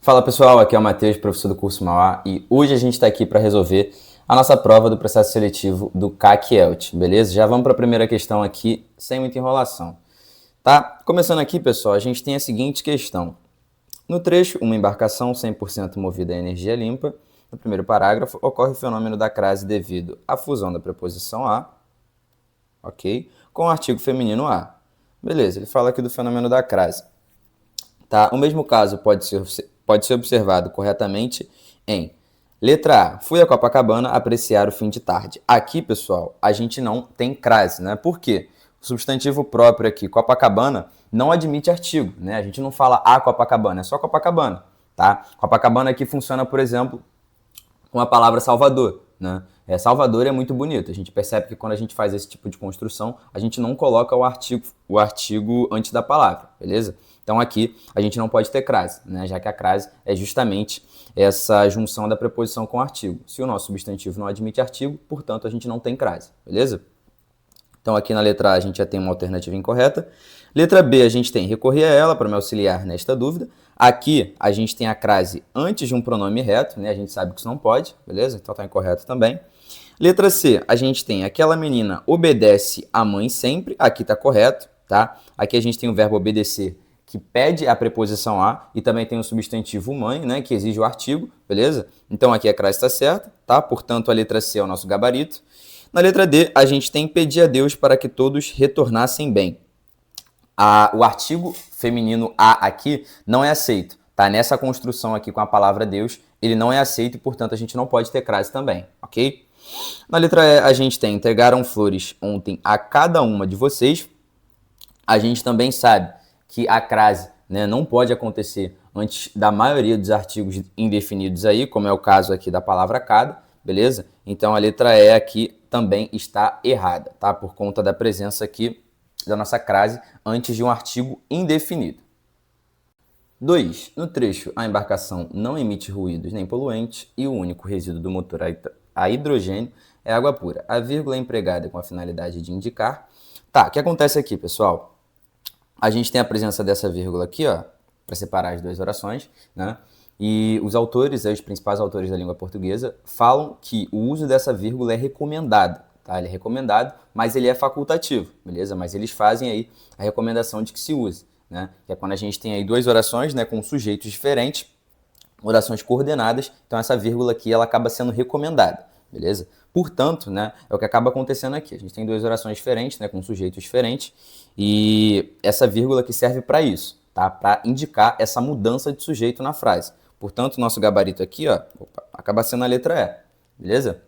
Fala pessoal, aqui é o Matheus, professor do curso Mauá, e hoje a gente está aqui para resolver a nossa prova do processo seletivo do CAC-ELT, beleza? Já vamos para a primeira questão aqui, sem muita enrolação. Tá? Começando aqui, pessoal, a gente tem a seguinte questão. No trecho, uma embarcação 100% movida a energia limpa, no primeiro parágrafo, ocorre o fenômeno da crase devido à fusão da preposição a, ok, com o artigo feminino a. Beleza, ele fala aqui do fenômeno da crase. Tá? O mesmo caso pode ser observado corretamente em letra A. Fui a Copacabana apreciar o fim de tarde. Aqui, pessoal, a gente não tem crase, né? Por quê? O substantivo próprio aqui, Copacabana, não admite artigo, né? A gente não fala a Copacabana, é só Copacabana, tá? Copacabana aqui funciona, por exemplo, com a palavra Salvador, né? Salvador é muito bonito. A gente percebe que quando a gente faz esse tipo de construção, a gente não coloca o artigo antes da palavra, beleza? Então aqui a gente não pode ter crase, né? Já que a crase é justamente essa junção da preposição com o artigo. Se o nosso substantivo não admite artigo, portanto a gente não tem crase, beleza? Então aqui na letra A a gente já tem uma alternativa incorreta. Letra B a gente tem recorrer a ela para me auxiliar nesta dúvida. Aqui a gente tem a crase antes de um pronome reto, né? A gente sabe que isso não pode, beleza? Então está incorreto também. Letra C, a gente tem aquela menina obedece a mãe sempre. Aqui está correto, tá? Aqui a gente tem o verbo obedecer, que pede a preposição a, e também tem o substantivo mãe, né, que exige o artigo, beleza? Então aqui a crase está certa, tá? Portanto, a letra C é o nosso gabarito. Na letra D, a gente tem pedir a Deus para que todos retornassem bem. O artigo feminino a aqui não é aceito, tá? Nessa construção aqui com a palavra Deus, ele não é aceito e, portanto, a gente não pode ter crase também, ok? Na letra E, a gente tem entregaram flores ontem a cada uma de vocês. A gente também sabe que a crase, né, não pode acontecer antes da maioria dos artigos indefinidos aí, como é o caso aqui da palavra cada, beleza? Então a letra E aqui também está errada, tá? Por conta da presença aqui da nossa crase antes de um artigo indefinido. 2. No trecho, a embarcação não emite ruídos nem poluentes e o único resíduo do motor a hidrogênio é água pura. A vírgula é empregada com a finalidade de indicar. Tá, o que acontece aqui, pessoal? A gente tem a presença dessa vírgula aqui, ó, para separar as duas orações, né? E os autores, os principais autores da língua portuguesa, falam que o uso dessa vírgula é recomendado, tá? Ele é recomendado, mas ele é facultativo, beleza? Mas eles fazem aí a recomendação de que se use, né? Que é quando a gente tem aí duas orações, né, com sujeitos diferentes, orações coordenadas, então essa vírgula aqui ela acaba sendo recomendada, beleza? Portanto, né, é o que acaba acontecendo aqui. A gente tem duas orações diferentes, né, com sujeitos diferentes, e essa vírgula aqui serve para isso, tá? Para indicar essa mudança de sujeito na frase. Portanto, o nosso gabarito aqui, ó, acaba sendo a letra E, beleza?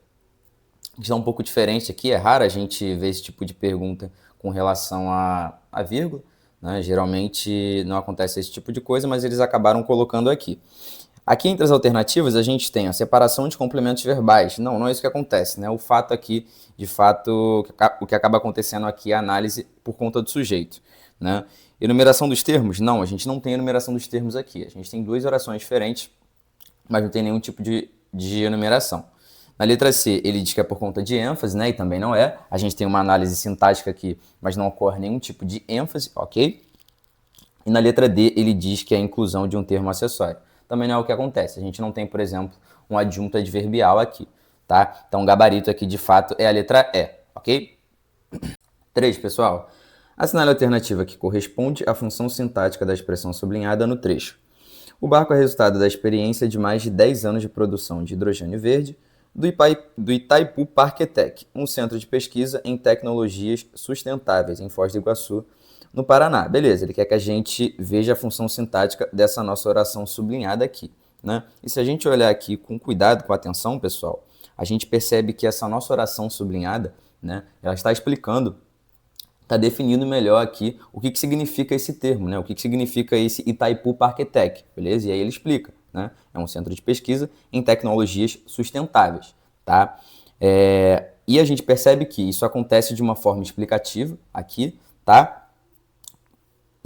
Está um pouco diferente aqui, é raro a gente ver esse tipo de pergunta com relação à vírgula, né? Geralmente não acontece esse tipo de coisa, mas eles acabaram colocando aqui. Aqui entre as alternativas a gente tem a separação de complementos verbais. Não é isso que acontece, né? O fato aqui, de fato, o que acaba acontecendo aqui é a análise por conta do sujeito, né? Enumeração dos termos? Não, a gente não tem enumeração dos termos aqui. A gente tem duas orações diferentes, mas não tem nenhum tipo de enumeração. Na letra C, ele diz que é por conta de ênfase, né? E também não é. A gente tem uma análise sintática aqui, mas não ocorre nenhum tipo de ênfase, ok? E na letra D, ele diz que é a inclusão de um termo acessório. Também não é o que acontece. A gente não tem, por exemplo, um adjunto adverbial aqui, tá? Então, o gabarito aqui, de fato, é a letra E, ok? 3, pessoal. Assinale a alternativa que corresponde à função sintática da expressão sublinhada no trecho. O barco é resultado da experiência de mais de 10 anos de produção de hidrogênio verde do Itaipu Parquetec, um centro de pesquisa em tecnologias sustentáveis em Foz do Iguaçu, no Paraná. Beleza, ele quer que a gente veja a função sintática dessa nossa oração sublinhada aqui, né? E se a gente olhar aqui com cuidado, com atenção, pessoal, a gente percebe que essa nossa oração sublinhada, né, ela está explicando, está definindo melhor aqui o que significa esse termo, né? O que significa esse Itaipu Parquetec, beleza? E aí ele explica, né? É um centro de pesquisa em tecnologias sustentáveis, tá? E a gente percebe que isso acontece de uma forma explicativa aqui, tá?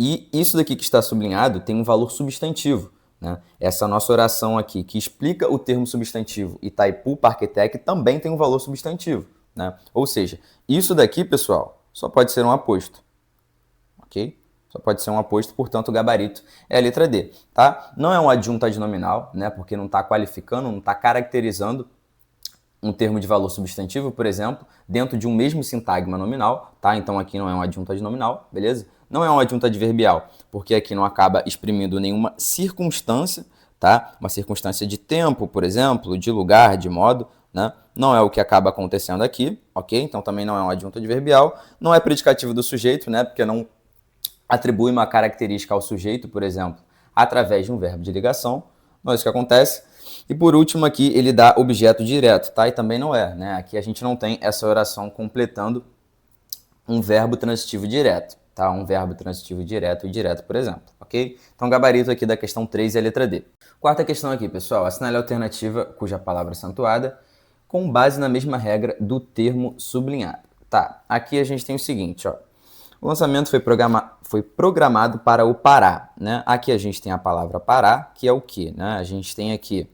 E isso daqui que está sublinhado tem um valor substantivo, né? Essa nossa oração aqui, que explica o termo substantivo Itaipu Parquetec, também tem um valor substantivo, né? Ou seja, isso daqui, pessoal, só pode ser um aposto, ok? Só pode ser um aposto, portanto o gabarito é a letra D, tá? Não é um adjunto adnominal, né? Porque não está qualificando, não está caracterizando um termo de valor substantivo, por exemplo, dentro de um mesmo sintagma nominal, tá? Então aqui não é um adjunto adnominal, beleza? Não é um adjunto adverbial, porque aqui não acaba exprimindo nenhuma circunstância, tá? Uma circunstância de tempo, por exemplo, de lugar, de modo, né? Não é o que acaba acontecendo aqui, ok? Então também não é um adjunto adverbial, não é predicativo do sujeito, né? Porque não atribui uma característica ao sujeito, por exemplo, através de um verbo de ligação. Não é isso que acontece. E por último aqui, ele dá objeto direto, tá? E também não é, né? Aqui a gente não tem essa oração completando um verbo transitivo direto, tá? Um verbo transitivo direto e direto, por exemplo, ok? Então, o gabarito aqui da questão 3 é a letra D. Quarta questão aqui, pessoal. Assinale a alternativa cuja palavra é acentuada com base na mesma regra do termo sublinhado. Tá, aqui a gente tem o seguinte, ó. O lançamento foi programado para o Pará, né? Aqui a gente tem a palavra Pará, que é o quê, né? A gente tem aqui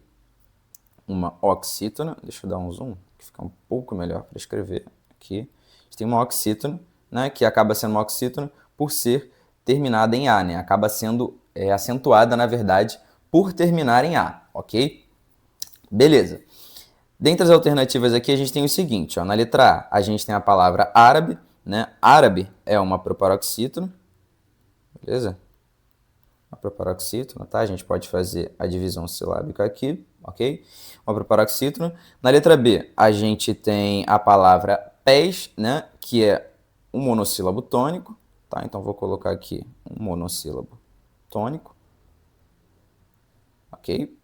uma oxítona, deixa eu dar um zoom, que fica um pouco melhor para escrever aqui. A gente tem uma oxítona, né? Que acaba sendo uma oxítona por ser terminada em A, né? Acaba sendo acentuada, na verdade, por terminar em A, ok? Beleza. Dentre as alternativas aqui, a gente tem o seguinte, ó, na letra A, a gente tem a palavra árabe, né? Árabe é uma proparoxítona, beleza? Uma proparoxítona, tá? A gente pode fazer a divisão silábica aqui, ok? Uma proparoxítona. Na letra B, a gente tem a palavra pés, né? Que é um monossílabo tônico, tá? Então, vou colocar aqui um monossílabo tônico, ok?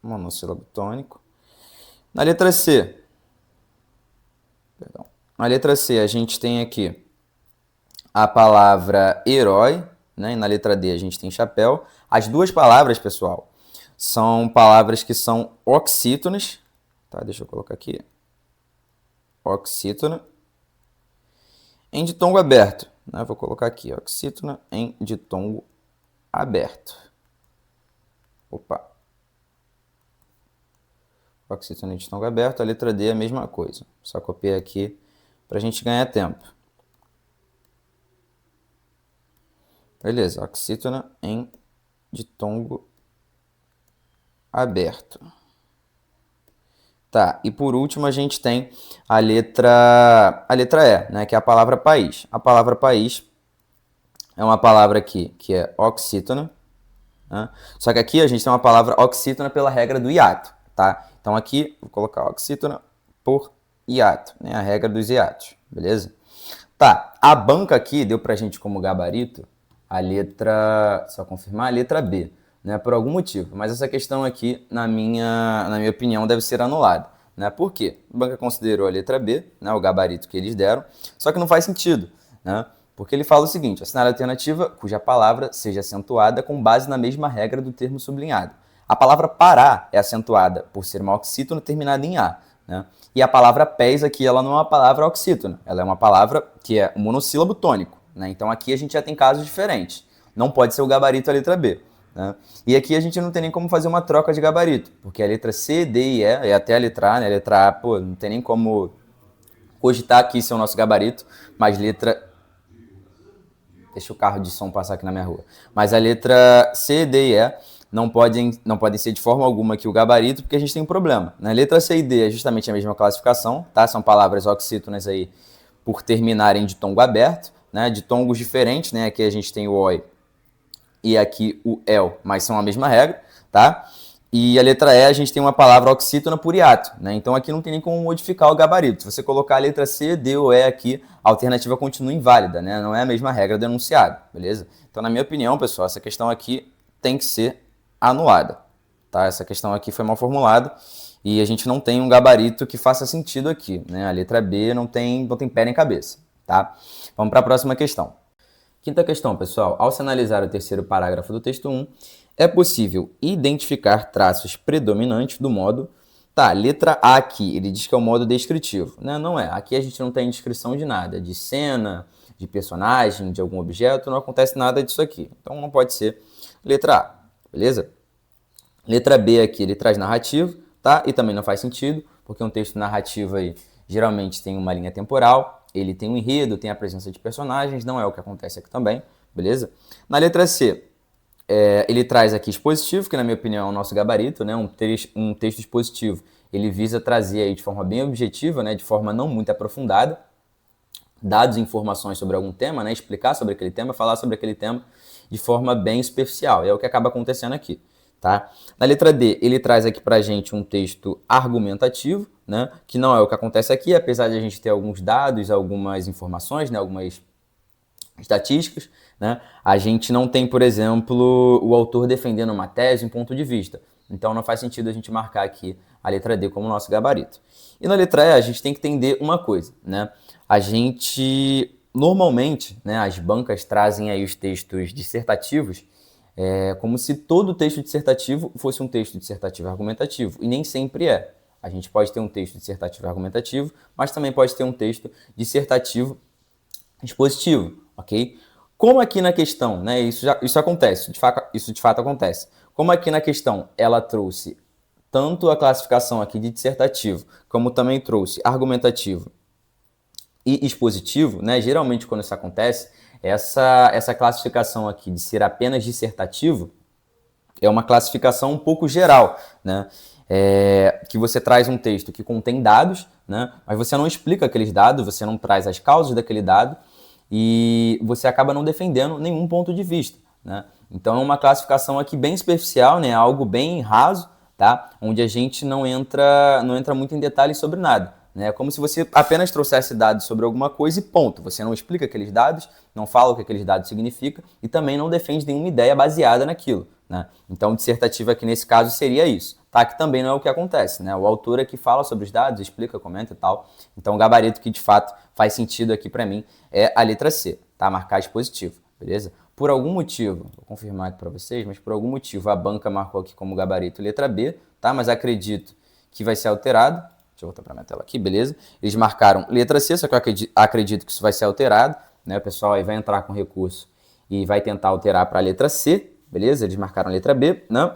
Monossílabo tônico. Na letra C, na letra C, a gente tem aqui a palavra herói, né? E na letra D a gente tem chapéu. As duas palavras, pessoal, são palavras que são oxítonas, tá? Deixa eu colocar aqui. Oxítona em ditongo aberto, né? Vou colocar aqui, oxítona em ditongo aberto. Opa. Oxítona em ditongo aberto, a letra D é a mesma coisa. Só copiei aqui para a gente ganhar tempo. Beleza, oxítona em ditongo aberto. Tá, e por último a gente tem a letra E, né, que é a palavra país. A palavra país é uma palavra aqui que é oxítona, né? Só que aqui a gente tem uma palavra oxítona pela regra do hiato, tá? Então aqui vou colocar oxítona por hiato, né, a regra dos hiatos, beleza? Tá, a banca aqui deu pra gente como gabarito a letra, só confirmar, a letra B, né, por algum motivo. Mas essa questão aqui, na minha opinião, deve ser anulada, né? Por quê? A banca considerou a letra B, né, o gabarito que eles deram, só que não faz sentido, né? Porque ele fala o seguinte, assinale a alternativa cuja palavra seja acentuada com base na mesma regra do termo sublinhado. A palavra parar é acentuada por ser uma oxítona terminada em A, né? E a palavra pés aqui, ela não é uma palavra oxítona, ela é uma palavra que é um monossílabo tônico, né? Então aqui a gente já tem casos diferentes. Não pode ser o gabarito a letra B, né? E aqui a gente não tem nem como fazer uma troca de gabarito, porque a letra C, D e E, é até a letra A, né? A letra A, pô, não tem nem como cogitar aqui ser o nosso gabarito, mas letra... Deixa o carro de som passar aqui na minha rua. Mas a letra C, D e E não podem ser de forma alguma aqui o gabarito, porque a gente tem um problema. Na letra C e D é justamente a mesma classificação, tá? São palavras oxítonas aí por terminarem de tongo aberto, né? De tongos diferentes, né? Aqui a gente tem o oi e aqui o el, mas são a mesma regra, tá? E a letra E a gente tem uma palavra oxítona por hiato, né? Então aqui não tem nem como modificar o gabarito. Se você colocar a letra C, D ou E aqui, a alternativa continua inválida, né? Não é a mesma regra do enunciado, beleza? Então, na minha opinião, pessoal, essa questão aqui tem que ser anulada, tá? Essa questão aqui foi mal formulada e a gente não tem um gabarito que faça sentido aqui, né? A letra B não tem pé nem cabeça, tá? Vamos para a próxima questão. Quinta questão, pessoal. Ao se analisar o terceiro parágrafo do texto 1, é possível identificar traços predominantes do modo... Tá, letra A aqui, ele diz que é o modo descritivo, né? Não é. Aqui a gente não tem descrição de nada, de cena, de personagem, de algum objeto, não acontece nada disso aqui. Então não pode ser letra A, beleza? Letra B aqui, ele traz narrativo, tá? E também não faz sentido, porque um texto narrativo aí geralmente tem uma linha temporal, ele tem um enredo, tem a presença de personagens, não é o que acontece aqui também, beleza? Na letra C, ele traz aqui expositivo, que na minha opinião é o nosso gabarito, né? Um texto expositivo, ele visa trazer aí de forma bem objetiva, né? De forma não muito aprofundada, dados e informações sobre algum tema, né? Explicar sobre aquele tema, falar sobre aquele tema de forma bem superficial, é o que acaba acontecendo aqui. Tá? Na letra D, ele traz aqui pra gente um texto argumentativo, né? Que não é o que acontece aqui, apesar de a gente ter alguns dados, algumas informações, né? Algumas estatísticas, né? A gente não tem, por exemplo, o autor defendendo uma tese, um ponto de vista. Então não faz sentido a gente marcar aqui a letra D como nosso gabarito. E na letra E, a gente tem que entender uma coisa, né? A gente, normalmente, né, as bancas trazem aí os textos dissertativos como se todo texto dissertativo fosse um texto dissertativo argumentativo, e nem sempre é. A gente pode ter um texto dissertativo argumentativo, mas também pode ter um texto dissertativo expositivo, ok? Como aqui na questão, né, isso acontece, isso de fato acontece. Como aqui na questão ela trouxe tanto a classificação aqui de dissertativo, como também trouxe argumentativo e expositivo, né, geralmente quando isso acontece, essa classificação aqui de ser apenas dissertativo é uma classificação um pouco geral, né? Que você traz um texto que contém dados, né? Mas você não explica aqueles dados, você não traz as causas daquele dado e você acaba não defendendo nenhum ponto de vista, né? Então é uma classificação aqui bem superficial, né? Algo bem raso, tá? Onde a gente não entra muito em detalhes sobre nada. É como se você apenas trouxesse dados sobre alguma coisa e ponto. Você não explica aqueles dados, não fala o que aqueles dados significam e também não defende nenhuma ideia baseada naquilo, né? Então, dissertativo aqui nesse caso seria isso, tá? Que também não é o que acontece, né? O autor aqui fala sobre os dados, explica, comenta e tal. Então, o gabarito que de fato faz sentido aqui para mim é a letra C, tá? Marcar dispositivo, beleza? Por algum motivo, vou confirmar aqui para vocês, mas por algum motivo a banca marcou aqui como gabarito letra B, tá? Mas acredito que vai ser alterado. Deixa eu voltar para a minha tela aqui, beleza? Eles marcaram letra C, só que eu acredito que isso vai ser alterado, né? O pessoal aí vai entrar com recurso e vai tentar alterar para a letra C, beleza? Eles marcaram letra B, não?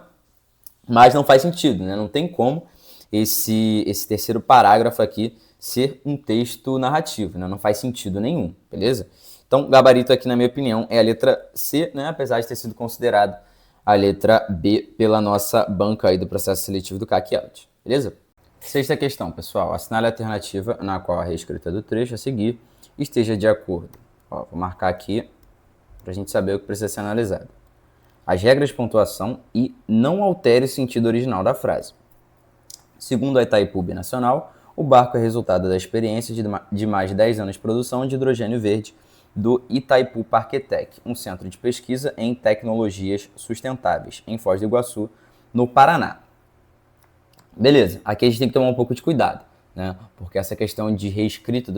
Mas não faz sentido, né? Não tem como esse terceiro parágrafo aqui ser um texto narrativo, né? Não faz sentido nenhum, beleza? Então, gabarito aqui, na minha opinião, é a letra C, né? Apesar de ter sido considerado a letra B pela nossa banca aí do processo seletivo do CAC-ELT, beleza? Sexta questão, pessoal. Assinale a alternativa na qual a reescrita do trecho a seguir esteja de acordo. Ó, vou marcar aqui para a gente saber o que precisa ser analisado. As regras de pontuação e não altere o sentido original da frase. Segundo a Itaipu Binacional, o barco é resultado da experiência de mais de 10 anos de produção de hidrogênio verde do Itaipu Parquetec, um centro de pesquisa em tecnologias sustentáveis, em Foz do Iguaçu, no Paraná. Beleza, aqui a gente tem que tomar um pouco de cuidado, né? Porque essa questão de reescrita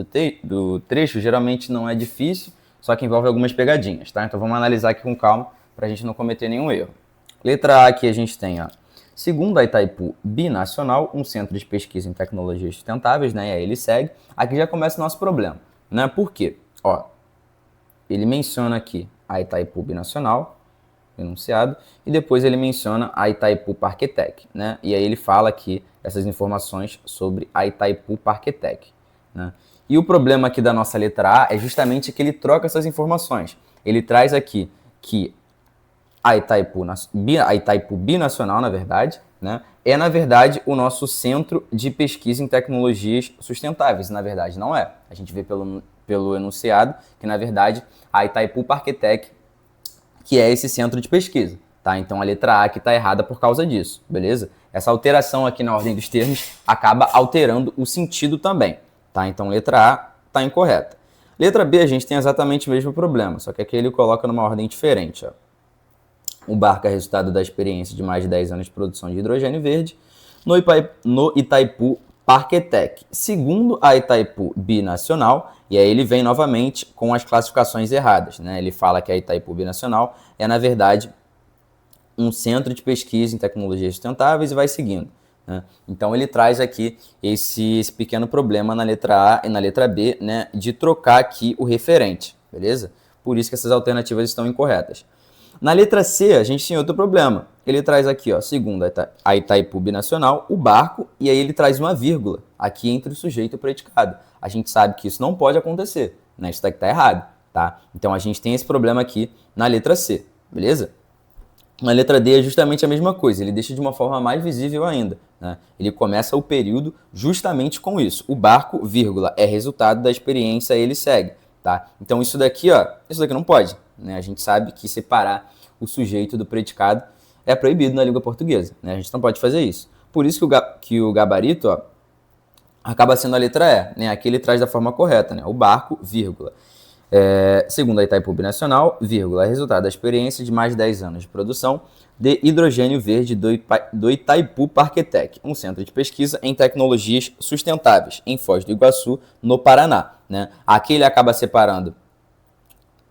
do trecho geralmente não é difícil, só que envolve algumas pegadinhas, tá? Então vamos analisar aqui com calma para a gente não cometer nenhum erro. Letra A aqui a gente tem, ó, segundo a Itaipu Binacional, um centro de pesquisa em tecnologias sustentáveis, né? E aí ele segue. Aqui já começa o nosso problema, né? Por quê? Ó, ele menciona aqui a Itaipu Binacional, enunciado, e depois ele menciona a Itaipu Parquetec, né? E aí ele fala aqui essas informações sobre a Itaipu Parquetec, né? E o problema aqui da nossa letra A é justamente que ele troca essas informações. Ele traz aqui que a Itaipu Binacional, na verdade, né, é, na verdade, o nosso centro de pesquisa em tecnologias sustentáveis. Na verdade, não é. A gente vê pelo enunciado que, na verdade, a Itaipu Parquetec que é esse centro de pesquisa, tá? Então a letra A aqui está errada por causa disso, beleza? Essa alteração aqui na ordem dos termos acaba alterando o sentido também, tá? Então letra A está incorreta. Letra B a gente tem exatamente o mesmo problema, só que aqui ele coloca numa ordem diferente, ó. O barco é resultado da experiência de mais de 10 anos de produção de hidrogênio verde no Itaipu Parquetec, segundo a Itaipu Binacional, e aí ele vem novamente com as classificações erradas, né? Ele fala que a Itaipu Binacional é, na verdade, um centro de pesquisa em tecnologias sustentáveis e vai seguindo, né? Então ele traz aqui esse pequeno problema na letra A e na letra B, né, de trocar aqui o referente, beleza? Por isso que essas alternativas estão incorretas. Na letra C, a gente tem outro problema, ele traz aqui, ó, segundo a Itaipu Binacional, o barco, e aí ele traz uma vírgula aqui entre o sujeito e o predicado. A gente sabe que isso não pode acontecer, né? Isso daqui tá errado, tá? Então a gente tem esse problema aqui na letra C, beleza? Na letra D é justamente a mesma coisa, ele deixa de uma forma mais visível ainda, né? Ele começa o período justamente com isso. O barco, vírgula, é resultado da experiência, ele segue, tá? Então isso daqui, ó, isso daqui não pode, né? A gente sabe que separar o sujeito do predicado é proibido na língua portuguesa, né? A gente não pode fazer isso. Por isso que o gabarito, ó, acaba sendo a letra E, né? Aqui ele traz da forma correta, né? O barco, vírgula. Segundo a Itaipu Binacional, vírgula, é resultado da experiência de mais de 10 anos de produção de hidrogênio verde do Itaipu Parquetec, um centro de pesquisa em tecnologias sustentáveis, em Foz do Iguaçu, no Paraná, né? Aqui ele acaba separando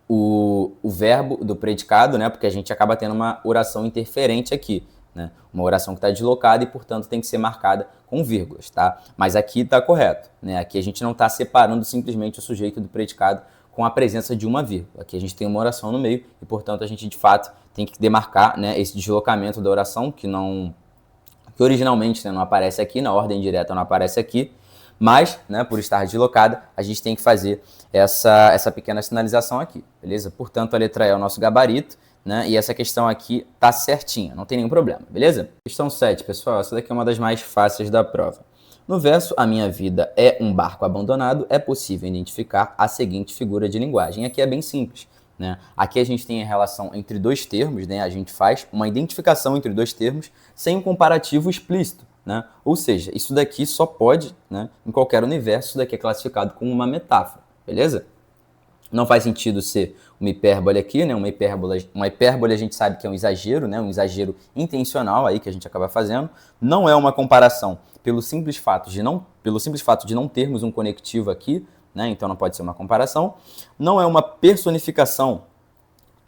o verbo do predicado, né? Porque a gente acaba tendo uma oração interferente aqui, né? Uma oração que está deslocada e, portanto, tem que ser marcada com vírgulas, tá? Mas aqui está correto, né? Aqui a gente não está separando simplesmente o sujeito do predicado com a presença de uma vírgula. Aqui a gente tem uma oração no meio e, portanto, a gente, de fato, tem que demarcar, né, esse deslocamento da oração, que originalmente, né, não aparece aqui, na ordem direta não aparece aqui, mas, né, por estar deslocada, a gente tem que fazer essa pequena sinalização aqui, beleza? Portanto, a letra E é o nosso gabarito, né, e essa questão aqui tá certinha, não tem nenhum problema, beleza? Questão 7, pessoal, essa daqui é uma das mais fáceis da prova. No verso "A minha vida é um barco abandonado", é possível identificar a seguinte figura de linguagem. Aqui é bem simples, né? Aqui a gente tem a relação entre dois termos, né? A gente faz uma identificação entre dois termos sem um comparativo explícito, né? Ou seja, isso daqui só pode, né, em qualquer universo, isso daqui é classificado como uma metáfora, beleza? Não faz sentido ser uma hipérbole aqui, né? Uma hipérbole a gente sabe que é um exagero, né? Um exagero intencional aí que a gente acaba fazendo. Não é uma comparação pelo simples fato de não termos um conectivo aqui, né? Então não pode ser uma comparação. Não é uma personificação,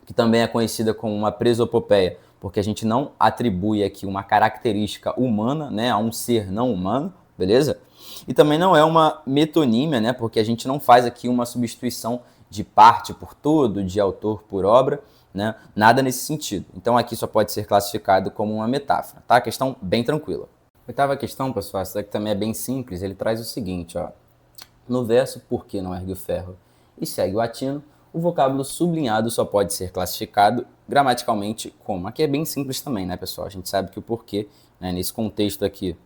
que também é conhecida como uma presopopeia, porque a gente não atribui aqui uma característica humana, né, a um ser não humano, beleza? E também não é uma metonímia, né, porque a gente não faz aqui uma substituição de parte por todo, de autor por obra, né? Nada nesse sentido. Então aqui só pode ser classificado como uma metáfora, tá? Questão bem tranquila. Oitava questão, pessoal, essa daqui também é bem simples, ele traz o seguinte, ó. No verso "Por que não ergue o ferro e segue o atino", o vocábulo sublinhado só pode ser classificado gramaticalmente como. Aqui é bem simples também, né, pessoal? A gente sabe que o porquê, né, nesse contexto aqui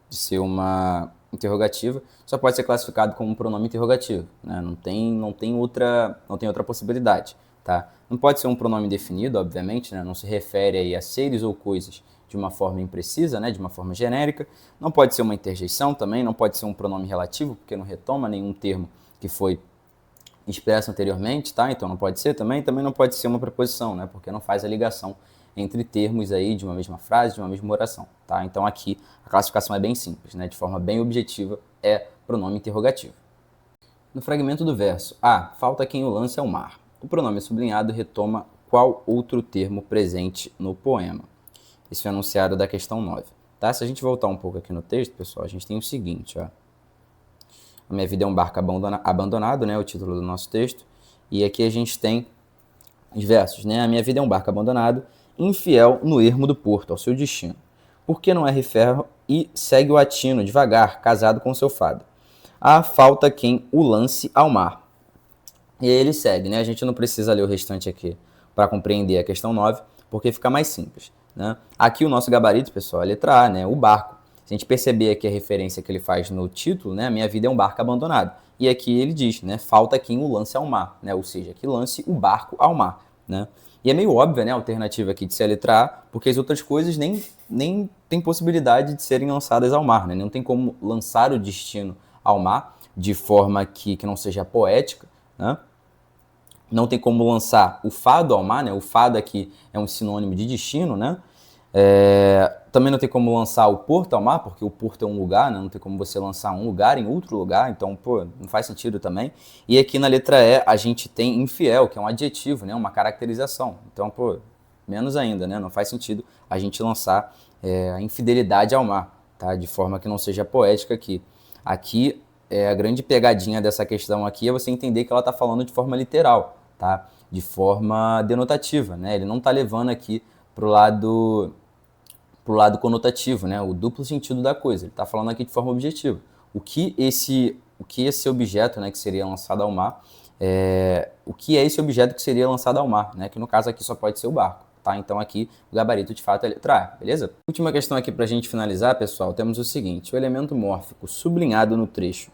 de ser uma interrogativa, só pode ser classificado como um pronome interrogativo, né? Não tem outra possibilidade, tá? Não pode ser um pronome definido, obviamente, né? Não se refere aí a seres ou coisas de uma forma imprecisa, né? De uma forma genérica. Não pode ser uma interjeição também, não pode ser um pronome relativo, porque não retoma nenhum termo que foi expresso anteriormente, tá? Então não pode ser também não pode ser uma preposição, né? Porque não faz a ligação entre termos aí de uma mesma frase, de uma mesma oração, tá? Então aqui a classificação é bem simples, né? De forma bem objetiva, é pronome interrogativo. No fragmento do verso "falta quem o lance ao mar", o pronome sublinhado retoma qual outro termo presente no poema? Esse é o enunciado da questão 9, tá? Se a gente voltar um pouco aqui no texto, pessoal, a gente tem o seguinte, ó. "A minha vida é um barco abandonado", né? O título do nosso texto. E aqui a gente tem os versos, né? "A minha vida é um barco abandonado, infiel no ermo do porto, ao seu destino. Por que não erre ferro e segue o atino, devagar, casado com seu fado? Falta quem o lance ao mar." E aí ele segue, né? A gente não precisa ler o restante aqui para compreender a questão 9, porque fica mais simples, né? Aqui o nosso gabarito, pessoal, é a letra A, né? O barco. Se a gente perceber aqui a referência que ele faz no título, né? "A minha vida é um barco abandonado." E aqui ele diz, né? "Falta quem o lance ao mar", né? Ou seja, que lance o barco ao mar, né? E é meio óbvia, né, a alternativa aqui de ser a letra A, porque as outras coisas nem tem possibilidade de serem lançadas ao mar, né? Não tem como lançar o destino ao mar de forma que não seja poética, né? Não tem como lançar o fado ao mar, né? O fado aqui é um sinônimo de destino, né? Também não tem como lançar o porto ao mar, porque o porto é um lugar, né? Não tem como você lançar um lugar em outro lugar, então, pô, não faz sentido também. E aqui na letra E a gente tem infiel, que é um adjetivo, né? Uma caracterização. Então, pô, menos ainda, né? Não faz sentido a gente lançar a infidelidade ao mar, tá? De forma que não seja poética aqui. Aqui, a grande pegadinha dessa questão aqui é você entender que ela está falando de forma literal, tá? De forma denotativa, né? Ele não está levando aqui pro lado para o lado conotativo, né? O duplo sentido da coisa. Ele está falando aqui de forma objetiva. O que esse objeto, né, que seria lançado ao mar, o que é esse objeto que seria lançado ao mar, né? Que no caso aqui só pode ser o barco. Tá? Então aqui o gabarito de fato é a letra A, beleza? Última questão aqui para a gente finalizar, pessoal, temos o seguinte: o elemento mórfico sublinhado no trecho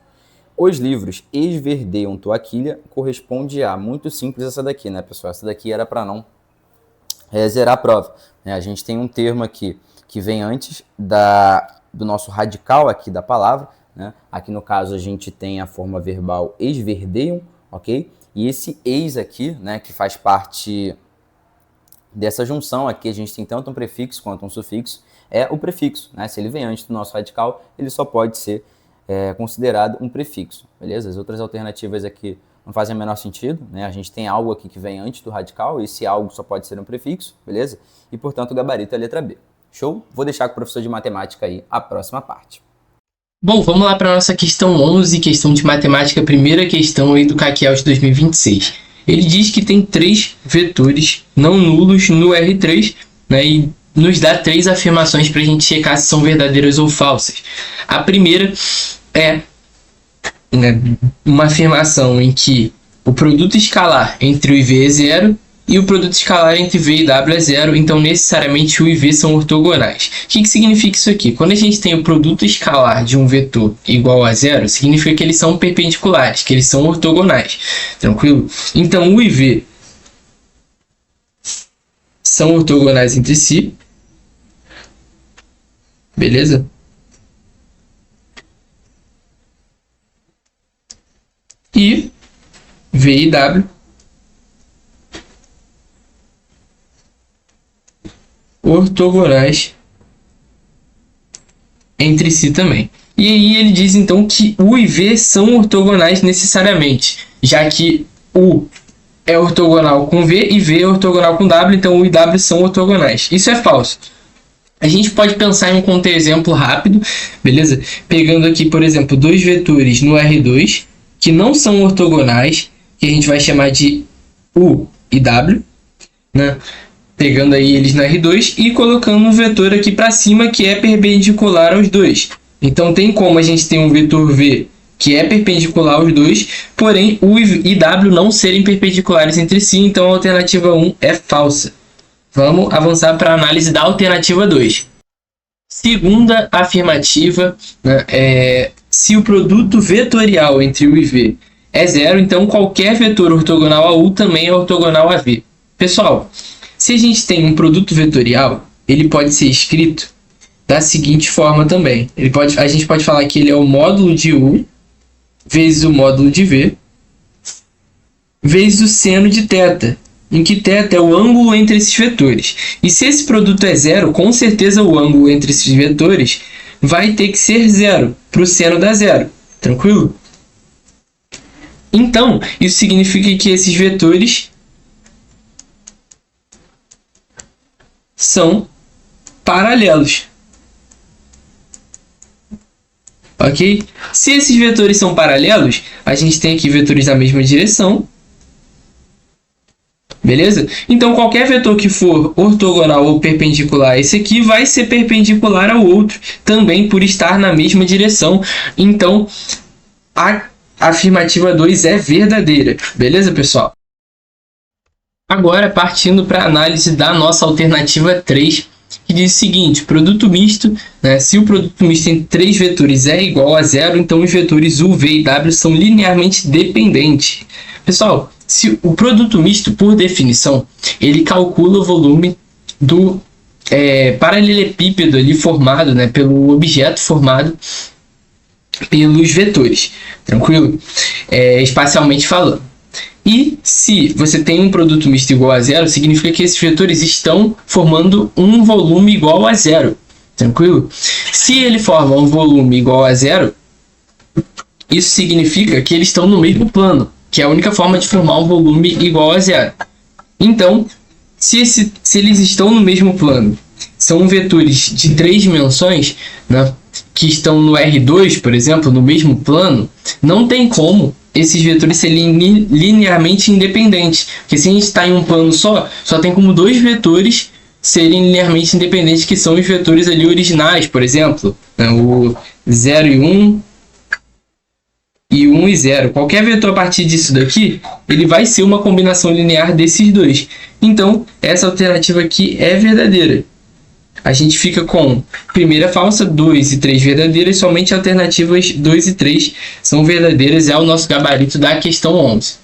"Os livros esverdeiam tua quilha" corresponde a, muito simples essa daqui, né, pessoal? Essa daqui era para não zerar a prova, né? A gente tem um termo aqui que vem antes do nosso radical aqui da palavra, né? Aqui no caso a gente tem a forma verbal esverdeiam, ok? E esse eis aqui, né, que faz parte dessa junção aqui, a gente tem tanto um prefixo quanto um sufixo, é o prefixo, né? Se ele vem antes do nosso radical, ele só pode ser considerado um prefixo, beleza? As outras alternativas aqui não fazem o menor sentido, né? A gente tem algo aqui que vem antes do radical, e esse algo só pode ser um prefixo, beleza? E, portanto, o gabarito é a letra B. Show? Vou deixar com o professor de matemática aí a próxima parte. Bom, vamos lá para a nossa questão 11, questão de matemática, primeira questão aí do CAQELT 2026. Ele diz que tem 3 vetores não nulos no R3, né, e nos dá 3 afirmações para a gente checar se são verdadeiras ou falsas. A primeira é, né, uma afirmação em que o produto escalar entre o IV é 0 e o produto escalar entre V e W é 0, então necessariamente o I e V são ortogonais. O que significa isso aqui? Quando a gente tem o produto escalar de um vetor igual a 0, significa que eles são perpendiculares, que eles são ortogonais. Tranquilo? Então o I e V são ortogonais entre si. Beleza? E V e W ortogonais entre si também. E aí ele diz então que U e V são ortogonais necessariamente, já que U é ortogonal com V e V é ortogonal com W, então U e W são ortogonais. Isso é falso. A gente pode pensar em um contra-exemplo rápido, beleza? Pegando aqui, por exemplo, 2 vetores no R2 que não são ortogonais, que a gente vai chamar de U e W, né? Pegando aí eles no R2 e colocando um vetor aqui para cima que é perpendicular aos dois. Então tem como a gente ter um vetor V que é perpendicular aos dois, porém U e W não serem perpendiculares entre si, então a alternativa 1 é falsa. Vamos avançar para a análise da alternativa 2. Segunda afirmativa, né, se o produto vetorial entre U e V é 0, então qualquer vetor ortogonal a U também é ortogonal a V. Pessoal, se a gente tem um produto vetorial, ele pode ser escrito da seguinte forma também. A gente pode falar que ele é o módulo de U vezes o módulo de V vezes o seno de θ, em que θ é o ângulo entre esses vetores. E se esse produto é 0, com certeza o ângulo entre esses vetores vai ter que ser 0 para o seno dar 0. Tranquilo? Então, isso significa que esses vetores são paralelos. Ok? Se esses vetores são paralelos, a gente tem aqui vetores da mesma direção. Beleza? Então, qualquer vetor que for ortogonal ou perpendicular a esse aqui vai ser perpendicular ao outro, também por estar na mesma direção. Então, a afirmativa 2 é verdadeira. Beleza, pessoal? Agora, partindo para a análise da nossa alternativa 3, que diz o seguinte: produto misto, né? Se o produto misto entre 3 vetores é igual a 0, então os vetores U, V e W são linearmente dependentes. Pessoal, se o produto misto, por definição, ele calcula o volume do paralelepípedo ali formado, né, pelo objeto formado pelos vetores, tranquilo? Espacialmente falando. E se você tem um produto misto igual a 0, significa que esses vetores estão formando um volume igual a 0, tranquilo? Se ele forma um volume igual a 0, isso significa que eles estão no mesmo plano, que é a única forma de formar um volume igual a 0. Então, se eles estão no mesmo plano, são vetores de 3 dimensões, né, que estão no R2, por exemplo, no mesmo plano, não tem como esses vetores serem linearmente independentes. Porque se a gente está em um plano só tem como 2 vetores serem linearmente independentes, que são os vetores ali originais, por exemplo, né, o 0 e 1 e 1 e 0. Qualquer vetor a partir disso daqui, ele vai ser uma combinação linear desses dois. Então, essa alternativa aqui é verdadeira. A gente fica com primeira falsa, 2 e 3 verdadeiras, somente alternativas 2 e 3 são verdadeiras, é o nosso gabarito da questão 11.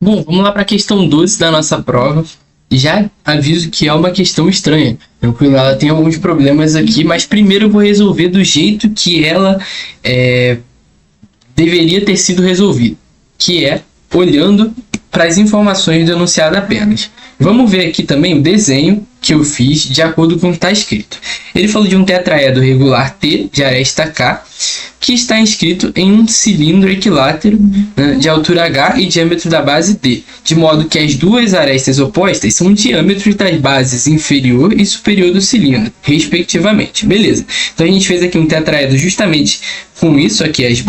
Bom, vamos lá para a questão 12 da nossa prova. Já aviso que é uma questão estranha. Tranquilo, ela tem alguns problemas aqui, mas primeiro eu vou resolver do jeito que ela deveria ter sido resolvida, que é olhando para as informações do enunciado apenas. Vamos ver aqui também o desenho que eu fiz de acordo com o que está escrito. Ele falou de um tetraedro regular T de aresta K, que está inscrito em um cilindro equilátero, né, de altura H e diâmetro da base D, de modo que as duas arestas opostas são diâmetros das bases inferior e superior do cilindro, respectivamente. Beleza. Então a gente fez aqui um tetraedro justamente com isso aqui, as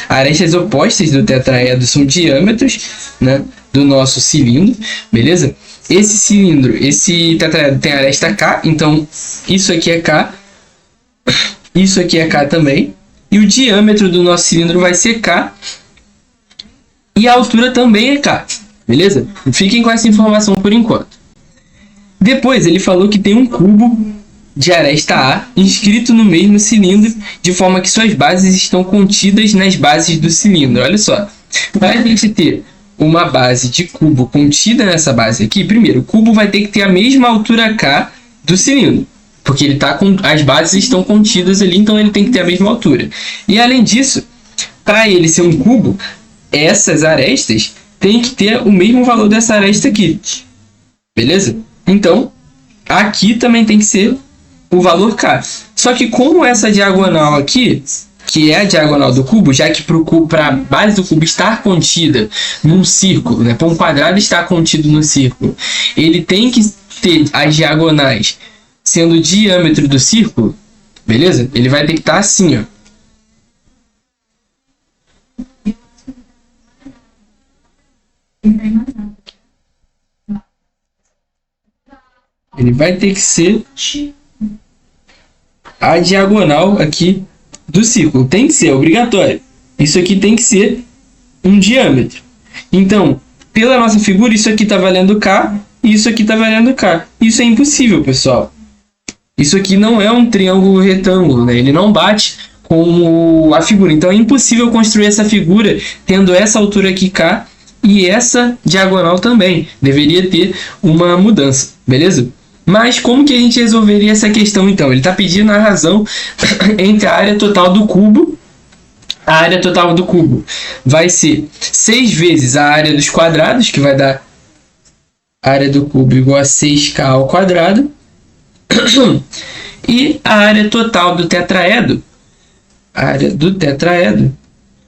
arestas opostas do tetraedro são diâmetros, né, do nosso cilindro, beleza? Esse tetraedro tem aresta K, então isso aqui é K, isso aqui é K também, e o diâmetro do nosso cilindro vai ser K, e a altura também é K, beleza? Fiquem com essa informação por enquanto. Depois ele falou que tem um cubo de aresta A inscrito no mesmo cilindro, de forma que suas bases estão contidas nas bases do cilindro. Olha só, para a gente ter uma base de cubo contida nessa base aqui, primeiro, o cubo vai ter que ter a mesma altura K do cilindro, porque ele tá com as bases estão contidas ali, então ele tem que ter a mesma altura. E além disso, para ele ser um cubo, essas arestas têm que ter o mesmo valor dessa aresta aqui, beleza? Então, aqui também tem que ser o valor K. Só que como essa diagonal aqui, que é a diagonal do cubo, já que para a base do cubo estar contida num círculo, né, para um quadrado estar contido no círculo, ele tem que ter as diagonais sendo o diâmetro do círculo, beleza? Ele vai ter que estar assim, ó. Ele vai ter que ser a diagonal aqui do círculo. Tem que ser obrigatório. Isso aqui tem que ser um diâmetro. Então, pela nossa figura, isso aqui está valendo K e isso aqui está valendo K. Isso é impossível, pessoal. Isso aqui não é um triângulo retângulo, né? Ele não bate com a figura. Então, é impossível construir essa figura tendo essa altura aqui K e essa diagonal também. Deveria ter uma mudança, beleza? Mas como que a gente resolveria essa questão, então? Ele está pedindo a razão entre a área total do cubo. A área total do cubo vai ser 6 vezes a área dos quadrados, que vai dar a área do cubo igual a 6K ao quadrado. E a área total do tetraedro,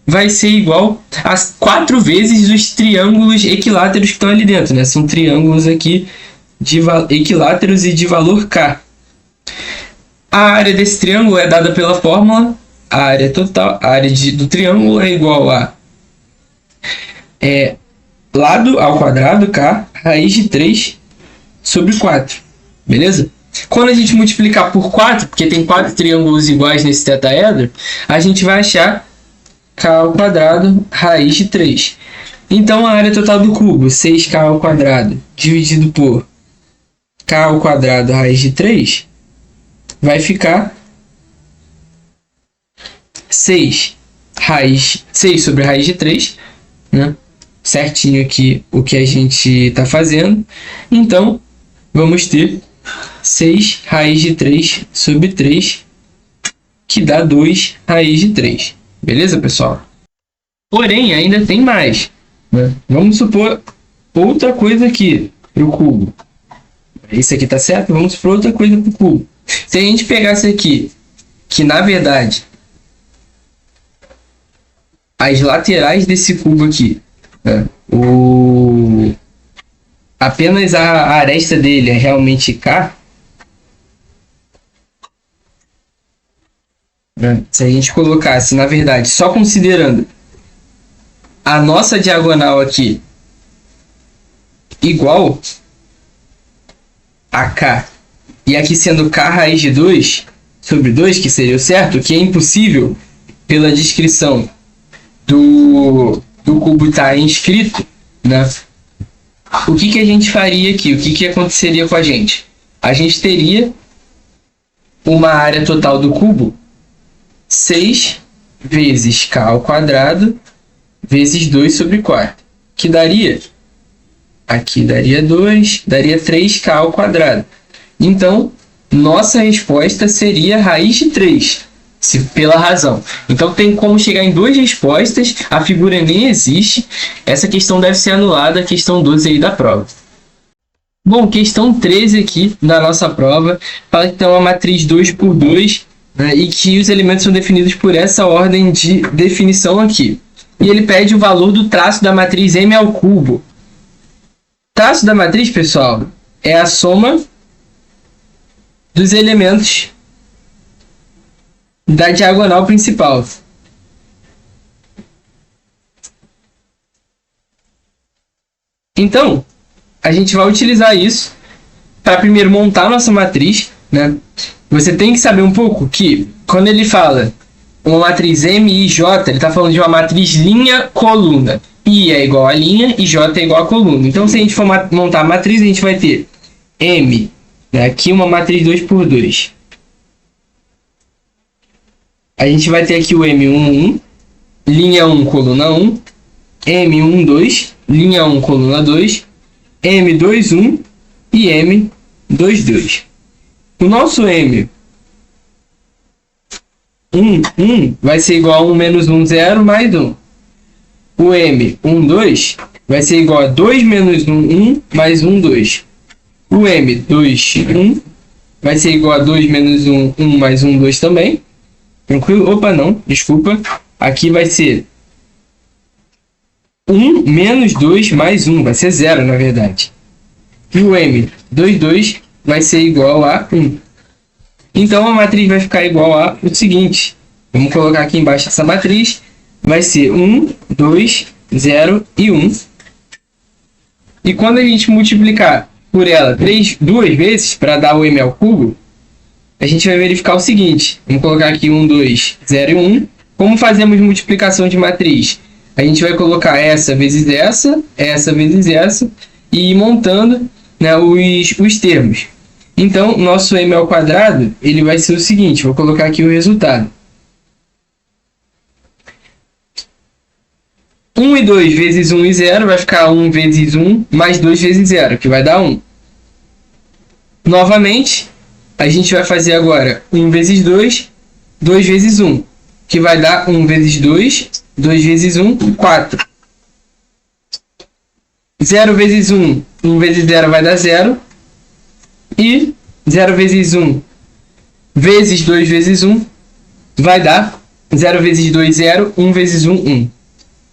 vai ser igual a 4 vezes os triângulos equiláteros que estão ali dentro, né? São triângulos aqui de equiláteros e de valor K. A área desse triângulo é dada pela fórmula, a área total, a área do triângulo é igual a lado ao quadrado K, raiz de 3 sobre 4, beleza? Quando a gente multiplicar por 4, porque tem 4 triângulos iguais nesse tetraedro, a gente vai achar K ao quadrado raiz de 3. Então a área total do cubo, 6K ao quadrado, dividido por K ao quadrado raiz de 3, vai ficar 6 sobre raiz de 3, né? Certinho aqui o que a gente está fazendo. Então, vamos ter 6 raiz de 3 sobre 3, que dá 2 raiz de 3. Beleza, pessoal? Porém, ainda tem mais, né? Vamos supor outra coisa aqui para o cubo. Isso aqui tá certo? Vamos supor outra coisa para o cubo. Se a gente pegasse aqui, que na verdade as laterais desse cubo aqui, né, apenas a aresta dele é realmente K, né? Se a gente colocasse, na verdade, só considerando a nossa diagonal aqui igual AK, e aqui sendo K raiz de 2 sobre 2, que seria o certo, que é impossível pela descrição do cubo estar inscrito, né? O que a gente faria aqui? O que aconteceria com a gente? A gente teria uma área total do cubo 6 vezes K ao quadrado vezes 2 sobre 4, que daria, aqui daria 2, daria 3K ao quadrado. Então, nossa resposta seria raiz de 3, pela razão. Então, tem como chegar em duas respostas, a figura nem existe, essa questão deve ser anulada, a questão 12 aí da prova. Bom, questão 13 aqui da nossa prova, fala que tem uma matriz 2 por 2, né, e que os elementos são definidos por essa ordem de definição aqui. E ele pede o valor do traço da matriz M ao cubo. Traço da matriz, pessoal, é a soma dos elementos da diagonal principal. Então, a gente vai utilizar isso para primeiro montar nossa matriz, né? Você tem que saber um pouco que quando ele fala uma matriz M, I, J, ele está falando de uma matriz linha-coluna. I é igual a linha e J é igual a coluna. Então, se a gente for montar a matriz, a gente vai ter M, né? Aqui uma matriz 2 por 2. A gente vai ter aqui o M1, 1, linha 1, coluna 1, M1, 2, linha 1, coluna 2, M2, 1 e M2, 2. O nosso M 1 vai ser igual a 1 menos 1, 0 mais 1. O M 1, 2 vai ser igual a 2 menos 1, 1 mais 1, 2. O M 2, 1 vai ser igual a 2 menos 1, 1 mais 1, 2 também. Tranquilo? Opa, não, desculpa. Aqui vai ser 1 menos 2 mais 1, vai ser 0 na verdade. E o M 2, 2 vai ser igual a 1. Então a matriz vai ficar igual a o seguinte. Vamos colocar aqui embaixo essa matriz. Vai ser 1, 2, 0 e 1. E quando a gente multiplicar por ela duas vezes para dar o M ao cubo, a gente vai verificar o seguinte. Vamos colocar aqui 1, 2, 0 e 1. Como fazemos multiplicação de matriz? A gente vai colocar essa vezes essa vezes essa, e ir montando, né, os termos. Então, nosso M ao quadrado, ele vai ser o seguinte. Vou colocar aqui o resultado. 1 e 2 vezes 1 e 0 vai ficar 1 vezes 1 mais 2 vezes 0, que vai dar 1. Novamente, a gente vai fazer agora 1 vezes 2, 2 vezes 1, que vai dar 1 vezes 2, 2 vezes 1, 4. 0 vezes 1, 1 vezes 0 vai dar 0. E 0 vezes 1 vezes 2 vezes 1 vai dar 0 vezes 2, 0, 1 vezes 1, 1.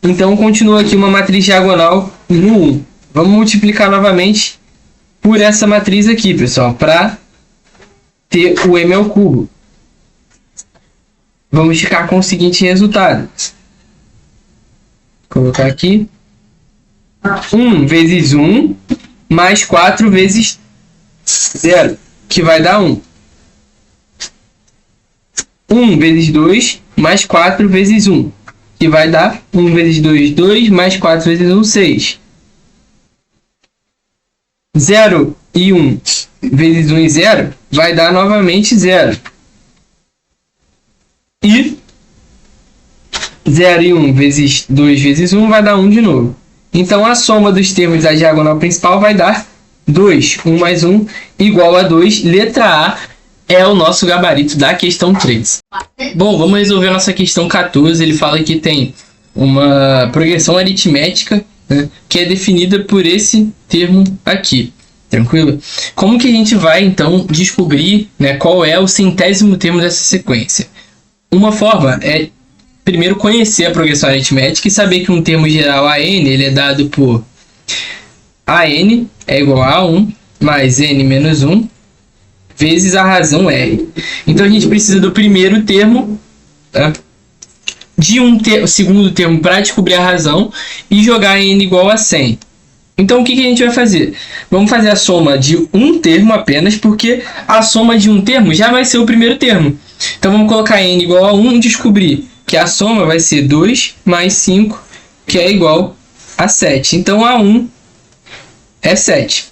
Então, continua aqui uma matriz diagonal no 1. Vamos multiplicar novamente por essa matriz aqui, pessoal, para ter o M ao cubo. Vamos ficar com o seguinte resultado. Vou colocar aqui. 1 vezes 1 mais 4 vezes 0, que vai dar 1. 1 vezes 2 mais 4 vezes 1, que vai dar 1 vezes 2, 2, mais 4 vezes 1, 6. 0 e 1 vezes 1 e 0 vai dar novamente 0. E 0 e 1 vezes 2 vezes 1 vai dar 1 de novo. Então, a soma dos termos da diagonal principal vai dar 2. 1 mais 1 igual a 2. Letra A é o nosso gabarito da questão 3. Bom, vamos resolver a nossa questão 14. Ele fala que tem uma progressão aritmética, né, que é definida por esse termo aqui. Tranquilo? Como que a gente vai, então, descobrir, né, qual é o centésimo termo dessa sequência? Uma forma é, primeiro, conhecer a progressão aritmética e saber que um termo geral AN ele é dado por AN é igual a 1 mais N menos 1 vezes a razão R. Então, a gente precisa do primeiro termo, tá, de segundo termo para descobrir a razão e jogar N igual a 100. Então, o que a gente vai fazer? Vamos fazer a soma de um termo apenas, porque a soma de um termo já vai ser o primeiro termo. Então, vamos colocar n igual a 1 e descobrir que a soma vai ser 2 mais 5, que é igual a 7. Então, A1 é 7.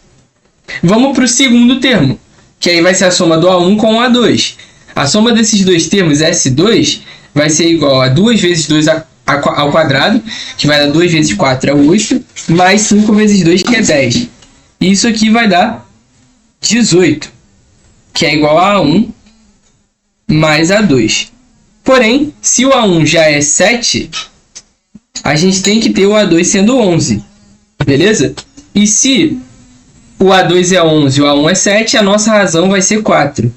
Vamos para o segundo termo, que aí vai ser a soma do A1 com o A2. A soma desses dois termos, S2, vai ser igual a 2 vezes 2 ao quadrado, que vai dar 2 vezes 4 é 8, mais 5 vezes 2, que é 10. E isso aqui vai dar 18, que é igual a A1 mais A2. Porém, se o A1 já é 7, a gente tem que ter o A2 sendo 11, beleza? E se o A2 é 11 e o A1 é 7, a nossa razão vai ser 4,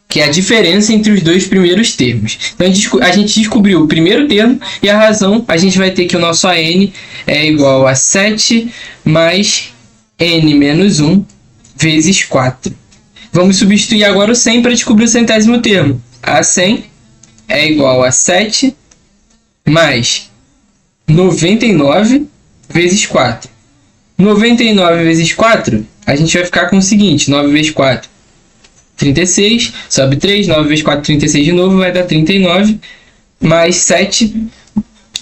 que é a diferença entre os dois primeiros termos. Então, a gente descobriu o primeiro termo e a razão, a gente vai ter que o nosso AN é igual a 7 mais N menos 1 vezes 4. Vamos substituir agora o 100 para descobrir o centésimo termo. A 100 é igual a 7 mais 99 vezes 4. 99 vezes 4, a gente vai ficar com o seguinte, 9 vezes 4, 36, sobe 3, 9 vezes 4, 36 de novo, vai dar 39, mais 7,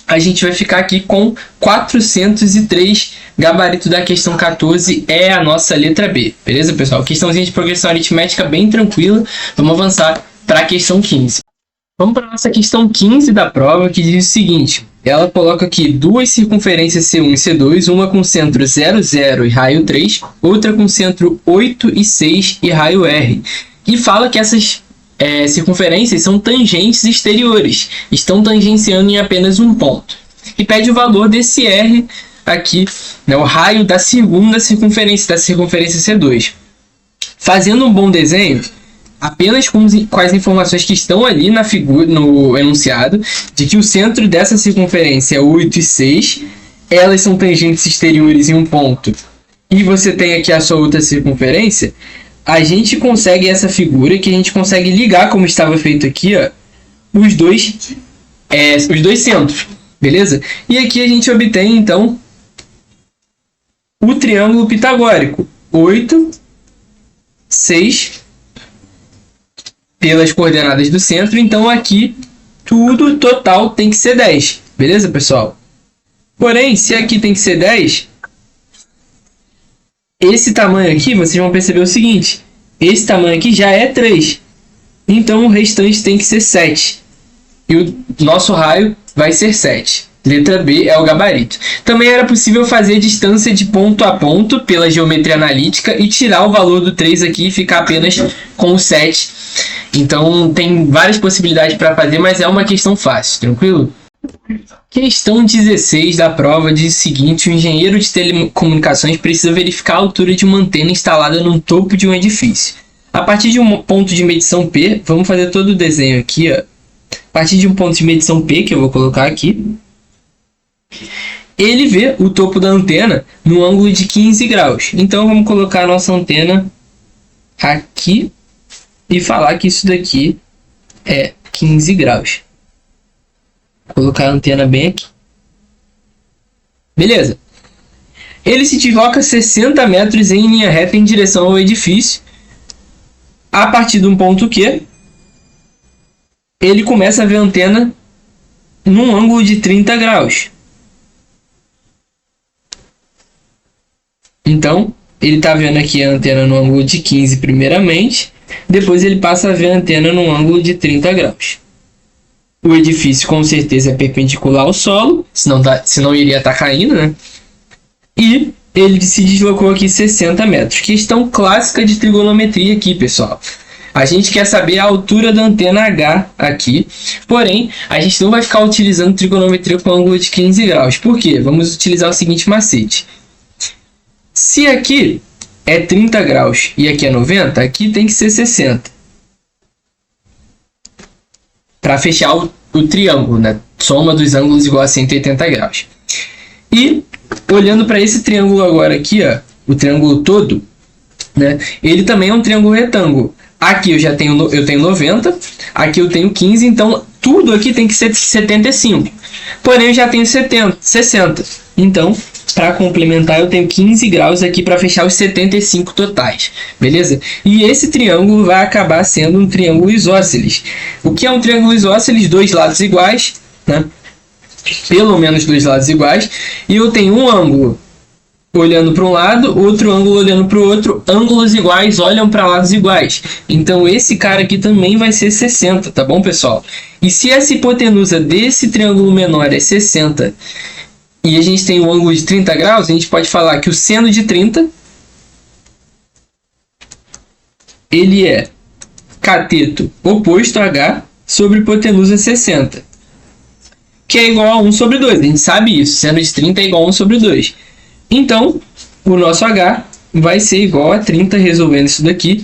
a gente vai ficar aqui com 403, gabarito da questão 14 é a nossa letra B, beleza, pessoal? Questãozinha de progressão aritmética bem tranquila, vamos avançar para a questão 15. Vamos para a nossa questão 15 da prova, que diz o seguinte, ela coloca aqui duas circunferências C1 e C2, uma com centro 0, 0 e raio 3, outra com centro 8 e 6 e raio R. E fala que essas circunferências são tangentes exteriores, estão tangenciando em apenas um ponto. E pede o valor desse R aqui, né, o raio da segunda circunferência, da circunferência C2. Fazendo um bom desenho, apenas com as informações que estão ali na figura, no enunciado, de que o centro dessa circunferência é 8 e 6, elas são tangentes exteriores em um ponto, e você tem aqui a sua outra circunferência, a gente consegue essa figura, que a gente consegue ligar, como estava feito aqui, ó, os dois centros, beleza? E aqui a gente obtém, então, o triângulo pitagórico, 8, 6, pelas coordenadas do centro, então aqui tudo total tem que ser 10, beleza, pessoal? Porém, se aqui tem que ser 10, esse tamanho aqui, vocês vão perceber o seguinte, esse tamanho aqui já é 3, então o restante tem que ser 7, e o nosso raio vai ser 7. Letra B é o gabarito. Também era possível fazer distância de ponto a ponto pela geometria analítica e tirar o valor do 3 aqui e ficar apenas com o 7. Então tem várias possibilidades para fazer, mas é uma questão fácil, tranquilo? Questão 16 da prova diz o seguinte: o engenheiro de telecomunicações precisa verificar a altura de uma antena instalada no topo de um edifício. A partir de um ponto de medição P, vamos fazer todo o desenho aqui, ó. A partir de um ponto de medição P, que eu vou colocar aqui, ele vê o topo da antena no ângulo de 15 graus. Então vamos colocar a nossa antena aqui e falar que isso daqui é 15 graus. Vou colocar a antena bem aqui. Beleza. Ele se desloca 60 metros em linha reta em direção ao edifício. A partir de um ponto Q, ele começa a ver a antena num ângulo de 30 graus. Então, ele está vendo aqui a antena no ângulo de 15 primeiramente, depois ele passa a ver a antena no ângulo de 30 graus. O edifício com certeza é perpendicular ao solo, senão iria estar caindo, né? E ele se deslocou aqui 60 metros. Questão clássica de trigonometria aqui, pessoal. A gente quer saber a altura da antena H aqui, porém, a gente não vai ficar utilizando trigonometria com ângulo de 15 graus. Por quê? Vamos utilizar o seguinte macete. Se aqui é 30 graus e aqui é 90, aqui tem que ser 60. Para fechar o triângulo, né? Soma dos ângulos igual a 180 graus. E, olhando para esse triângulo agora aqui, ó, o triângulo todo, né? Ele também é um triângulo retângulo. Aqui eu tenho 90, aqui eu tenho 15, então tudo aqui tem que ser 75. Porém, eu já tenho 60. Então, para complementar, eu tenho 15 graus aqui para fechar os 75 totais, beleza? E esse triângulo vai acabar sendo um triângulo isósceles. O que é um triângulo isósceles? Dois lados iguais, né? Pelo menos dois lados iguais. E eu tenho um ângulo olhando para um lado, outro ângulo olhando para o outro. Ângulos iguais olham para lados iguais. Então esse cara aqui também vai ser 60, tá bom, pessoal? E se essa hipotenusa desse triângulo menor é 60 e a gente tem um ângulo de 30 graus, a gente pode falar que o seno de 30 ele é cateto oposto a H sobre hipotenusa 60, que é igual a 1 sobre 2. A gente sabe isso, seno de 30 é igual a 1 sobre 2. Então, o nosso H vai ser igual a 30, resolvendo isso daqui.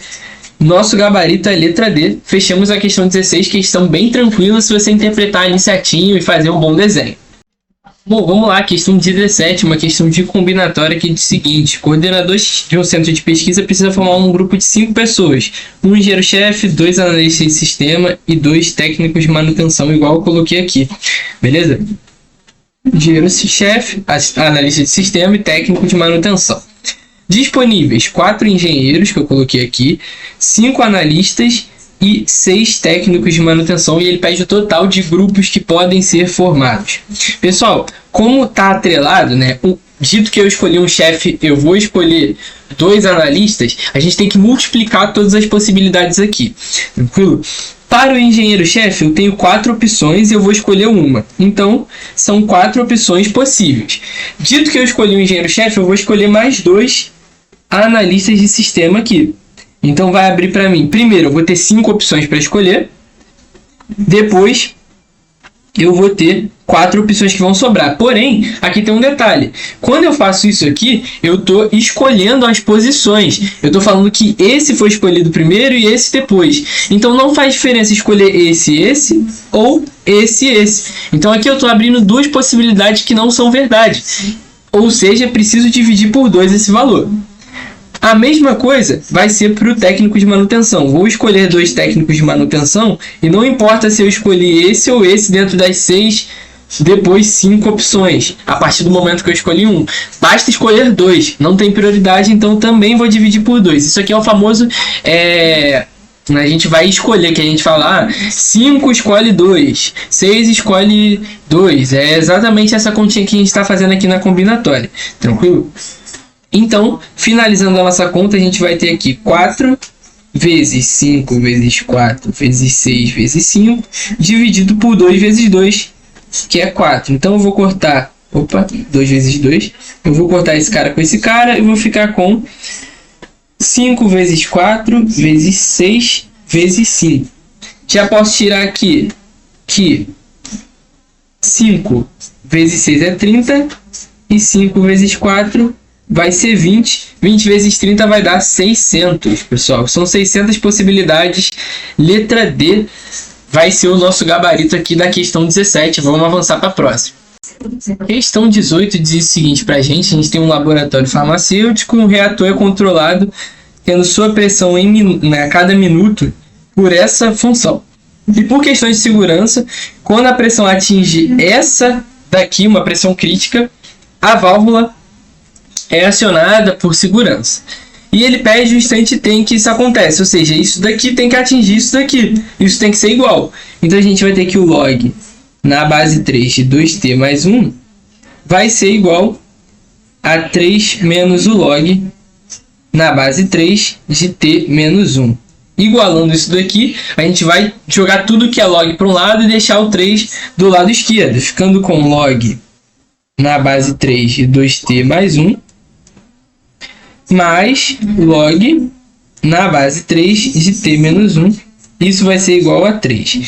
Nosso gabarito é letra D. Fechamos a questão 16, questão bem tranquila se você interpretar ali certinho e fazer um bom desenho. Bom, vamos lá, questão 17, uma questão de combinatória que diz o seguinte: coordenador de um centro de pesquisa precisa formar um grupo de 5 pessoas, um engenheiro-chefe, 2 analistas de sistema e 2 técnicos de manutenção, igual eu coloquei aqui, beleza? Engenheiro-chefe, analista de sistema e técnico de manutenção. Disponíveis 4 engenheiros, que eu coloquei aqui, 5 analistas e 6 técnicos de manutenção, e ele pede o total de grupos que podem ser formados. Pessoal, como está atrelado, né? Dito que eu escolhi um chefe, eu vou escolher 2 analistas, a gente tem que multiplicar todas as possibilidades aqui, tranquilo? Para o engenheiro-chefe, eu tenho 4 opções e eu vou escolher uma. Então, são 4 opções possíveis. Dito que eu escolhi um engenheiro-chefe, eu vou escolher mais 2 analistas de sistema aqui. Então, vai abrir para mim. Primeiro, eu vou ter 5 opções para escolher. Depois, eu vou ter 4 opções que vão sobrar. Porém, aqui tem um detalhe. Quando eu faço isso aqui, eu estou escolhendo as posições. Eu estou falando que esse foi escolhido primeiro e esse depois. Então, não faz diferença escolher esse ou esse. Então, aqui eu estou abrindo 2 possibilidades que não são verdade. Ou seja, preciso dividir por 2 esse valor. A mesma coisa vai ser para o técnico de manutenção. Vou escolher 2 técnicos de manutenção e não importa se eu escolhi esse ou esse dentro das 6, depois 5 opções. A partir do momento que eu escolhi um, basta escolher 2. Não tem prioridade, então também vou dividir por 2. Isso aqui é o famoso... A gente vai escolher, que a gente fala 5 escolhe 2, 6 escolhe 2. É exatamente essa continha que a gente está fazendo aqui na combinatória. Tranquilo? Então, finalizando a nossa conta, a gente vai ter aqui 4 vezes 5 vezes 4 vezes 6 vezes 5, dividido por 2 vezes 2, que é 4. Então, eu vou cortar... 2 vezes 2. Eu vou cortar esse cara com esse cara e vou ficar com 5 vezes 4 vezes 6 vezes 5. Já posso tirar aqui que 5 vezes 6 é 30 e 5 vezes 4 vai ser 20. 20 vezes 30 vai dar 600, pessoal. São 600 possibilidades. Letra D vai ser o nosso gabarito aqui da questão 17. Vamos avançar para a próxima. Questão 18 diz o seguinte para a gente tem um laboratório farmacêutico, um reator é controlado tendo sua pressão a cada minuto por essa função. E por questões de segurança, quando a pressão atinge essa daqui, uma pressão crítica, a válvula é acionada por segurança. E ele pede o instante tem que isso acontece, ou seja, isso daqui tem que atingir isso daqui. Isso tem que ser igual. Então a gente vai ter que o log na base 3 de 2t mais 1 vai ser igual a 3 menos o log na base 3 de t menos 1. Igualando isso daqui, a gente vai jogar tudo que é log para um lado e deixar o 3 do lado esquerdo, ficando com log na base 3 de 2t mais 1 mais log na base 3 de t menos 1. Isso vai ser igual a 3.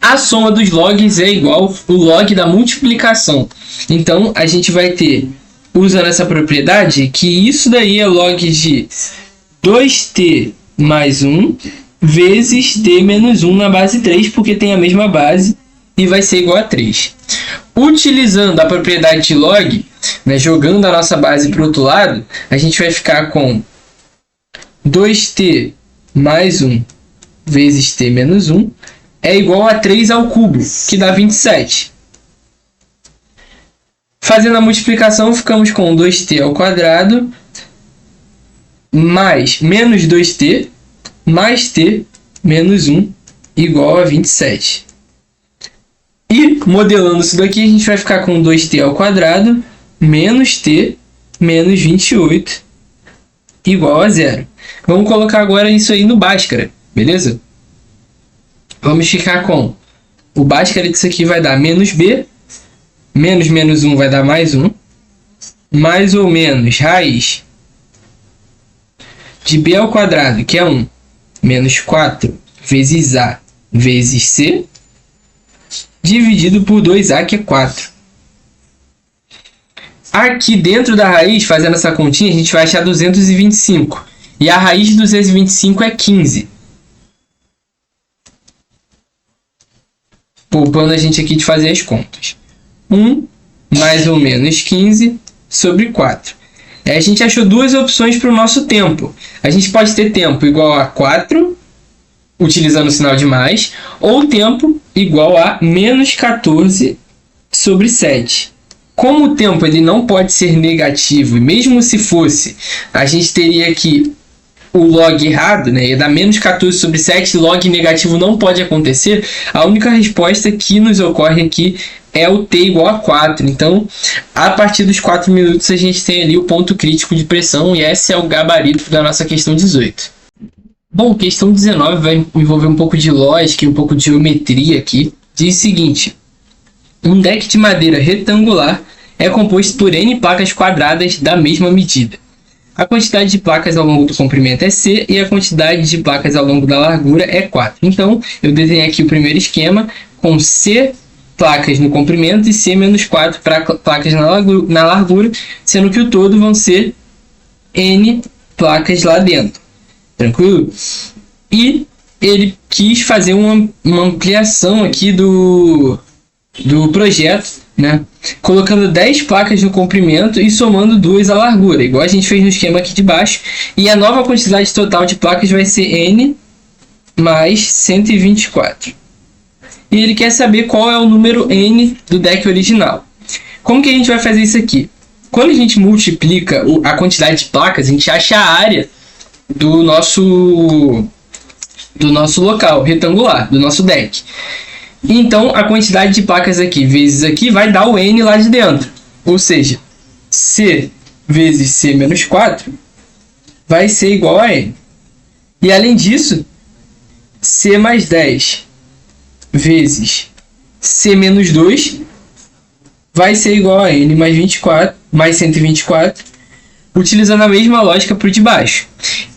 A soma dos logs é igual ao log da multiplicação. Então, a gente vai ter, usando essa propriedade, que isso daí é log de 2t mais 1 vezes t menos 1 na base 3, porque tem a mesma base, e vai ser igual a 3. Utilizando a propriedade de log, jogando a nossa base para o outro lado, a gente vai ficar com 2t mais 1 vezes t menos 1 é igual a 3 ao cubo, que dá 27. Fazendo a multiplicação, ficamos com 2t ao quadrado mais menos 2t mais t menos 1 igual a 27. E, modelando isso daqui, a gente vai ficar com 2t ao quadrado menos t menos 28 igual a 0. Vamos colocar agora isso aí no Bhaskara, beleza? Vamos ficar com o Bhaskara disso aqui vai dar menos b, menos menos 1 vai dar mais 1, mais ou menos raiz de b ao quadrado, que é 1, menos 4 vezes a vezes c, dividido por 2a, que é 4. Aqui dentro da raiz, fazendo essa continha, a gente vai achar 225. E a raiz de 225 é 15. Poupando a gente aqui de fazer as contas. 1 mais ou menos 15 sobre 4. Aí a gente achou duas opções para o nosso tempo. A gente pode ter tempo igual a 4, utilizando o sinal de mais, ou tempo igual a menos 14 sobre 7. Como o tempo ele não pode ser negativo, e mesmo se fosse, a gente teria aqui o log errado, né? Ia dar menos 14 sobre 7, log negativo não pode acontecer. A única resposta que nos ocorre aqui é o t igual a 4. Então, a partir dos 4 minutos, a gente tem ali o ponto crítico de pressão, e esse é o gabarito da nossa questão 18. Bom, questão 19 vai envolver um pouco de lógica e um pouco de geometria aqui. Diz o seguinte: um deck de madeira retangular é composto por N placas quadradas da mesma medida. A quantidade de placas ao longo do comprimento é C e a quantidade de placas ao longo da largura é 4. Então, eu desenhei aqui o primeiro esquema com C placas no comprimento e C menos 4 placas na largura, sendo que o todo vão ser N placas lá dentro. Tranquilo? E ele quis fazer uma ampliação aqui do projeto, né? Colocando 10 placas no comprimento e somando 2 à largura, igual a gente fez no esquema aqui de baixo. E a nova quantidade total de placas vai ser N mais 124. E ele quer saber qual é o número N do deck original. Como que a gente vai fazer isso aqui? Quando a gente multiplica a quantidade de placas, a gente acha a área do nosso local retangular, do nosso deck. Então, a quantidade de placas aqui vezes aqui vai dar o N lá de dentro. Ou seja, C vezes C menos 4 vai ser igual a N. E além disso, C mais 10 vezes C menos 2 vai ser igual a N mais 24, mais 124, utilizando a mesma lógica para o de baixo.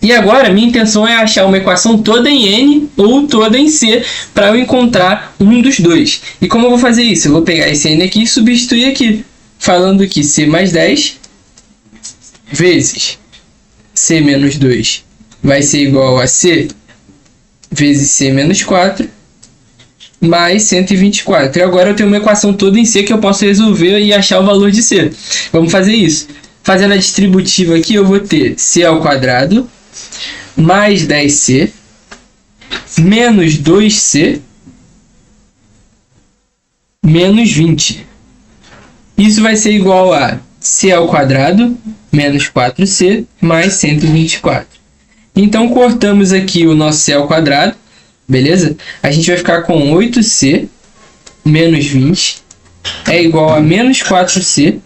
E agora, minha intenção é achar uma equação toda em N ou toda em C para eu encontrar um dos dois. E como eu vou fazer isso? Eu vou pegar esse N aqui e substituir aqui, falando que C mais 10 vezes C menos 2 vai ser igual a C vezes C menos 4 mais 124. E agora eu tenho uma equação toda em C que eu posso resolver e achar o valor de C. Vamos fazer isso. Fazendo a distributiva aqui, eu vou ter C ao quadrado mais 10C menos 2C menos 20. Isso vai ser igual a C ao quadrado menos 4C mais 124. Então, cortamos aqui o nosso C ao quadrado, beleza? A gente vai ficar com 8C menos 20 é igual a menos 4C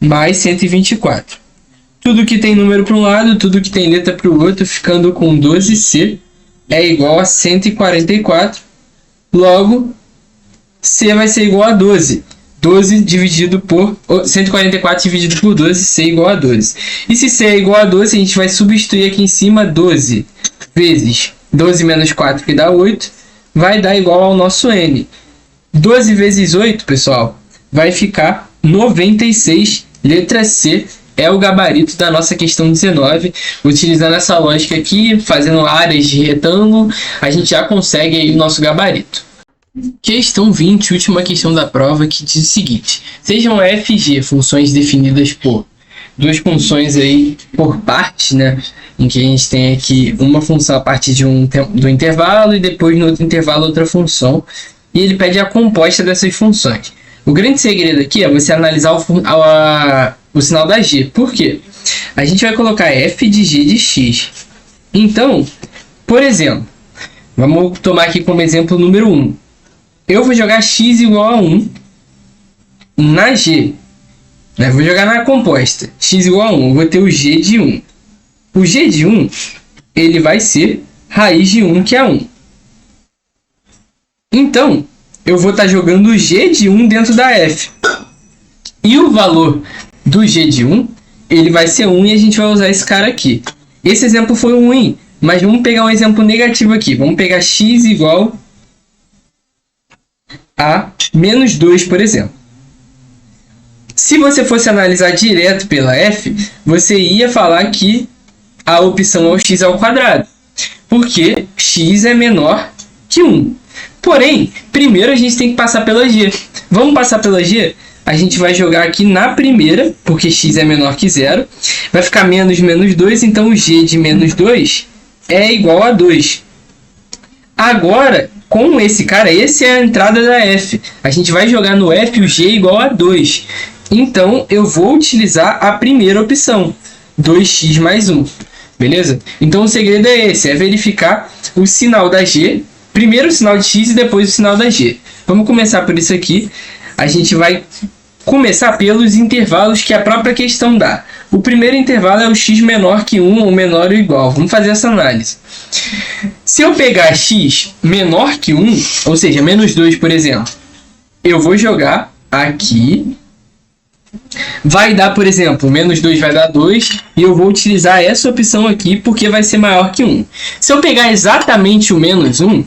mais 124. Tudo que tem número para um lado, tudo que tem letra para o outro, ficando com 12C é igual a 144. Logo, C vai ser igual a 12. 12 dividido por 144 dividido por 12, C igual a 12. E se C é igual a 12, a gente vai substituir aqui em cima 12 vezes 12 menos 4, que dá 8, vai dar igual ao nosso N. 12 vezes 8, pessoal, vai ficar 96. Letra C é o gabarito da nossa questão 19. Utilizando essa lógica aqui, fazendo áreas de retângulo, a gente já consegue aí o nosso gabarito. Questão 20, última questão da prova, que diz o seguinte: sejam f e g funções definidas por duas funções aí por partes, né? Em que a gente tem aqui uma função a partir de do intervalo e depois no outro intervalo outra função. E ele pede a composta dessas funções. O grande segredo aqui é você analisar o sinal da G. Por quê? A gente vai colocar f de g de x. Então, por exemplo, vamos tomar aqui como exemplo o número 1. Eu vou jogar x igual a 1 na G. Vou jogar na composta. X igual a 1. Eu vou ter o g de 1. O g de 1, ele vai ser raiz de 1, que é 1. Então, eu vou estar jogando o g de 1 dentro da f. E o valor do g de 1, ele vai ser 1 e a gente vai usar esse cara aqui. Esse exemplo foi ruim, mas vamos pegar um exemplo negativo aqui. Vamos pegar x igual a menos 2, por exemplo. Se você fosse analisar direto pela f, você ia falar que a opção é o x ao quadrado, porque x é menor que 1. Porém, primeiro a gente tem que passar pela g. Vamos passar pela g? A gente vai jogar aqui na primeira, porque x é menor que 0. Vai ficar menos 2, então o g de menos 2 é igual a 2. Agora, com esse cara, essa é a entrada da f. A gente vai jogar no f o g igual a 2. Então, eu vou utilizar a primeira opção, 2x mais 1. Beleza? Então, o segredo é esse, é verificar o sinal da g, primeiro o sinal de x e depois o sinal da g. Vamos começar por isso aqui. A gente vai começar pelos intervalos que a própria questão dá. O primeiro intervalo é o x menor que 1 ou menor ou igual. Vamos fazer essa análise. Se eu pegar x menor que 1, ou seja, menos 2, por exemplo, eu vou jogar aqui. Vai dar, por exemplo, menos 2 vai dar 2, e eu vou utilizar essa opção aqui porque vai ser maior que 1. Se eu pegar exatamente o menos 1,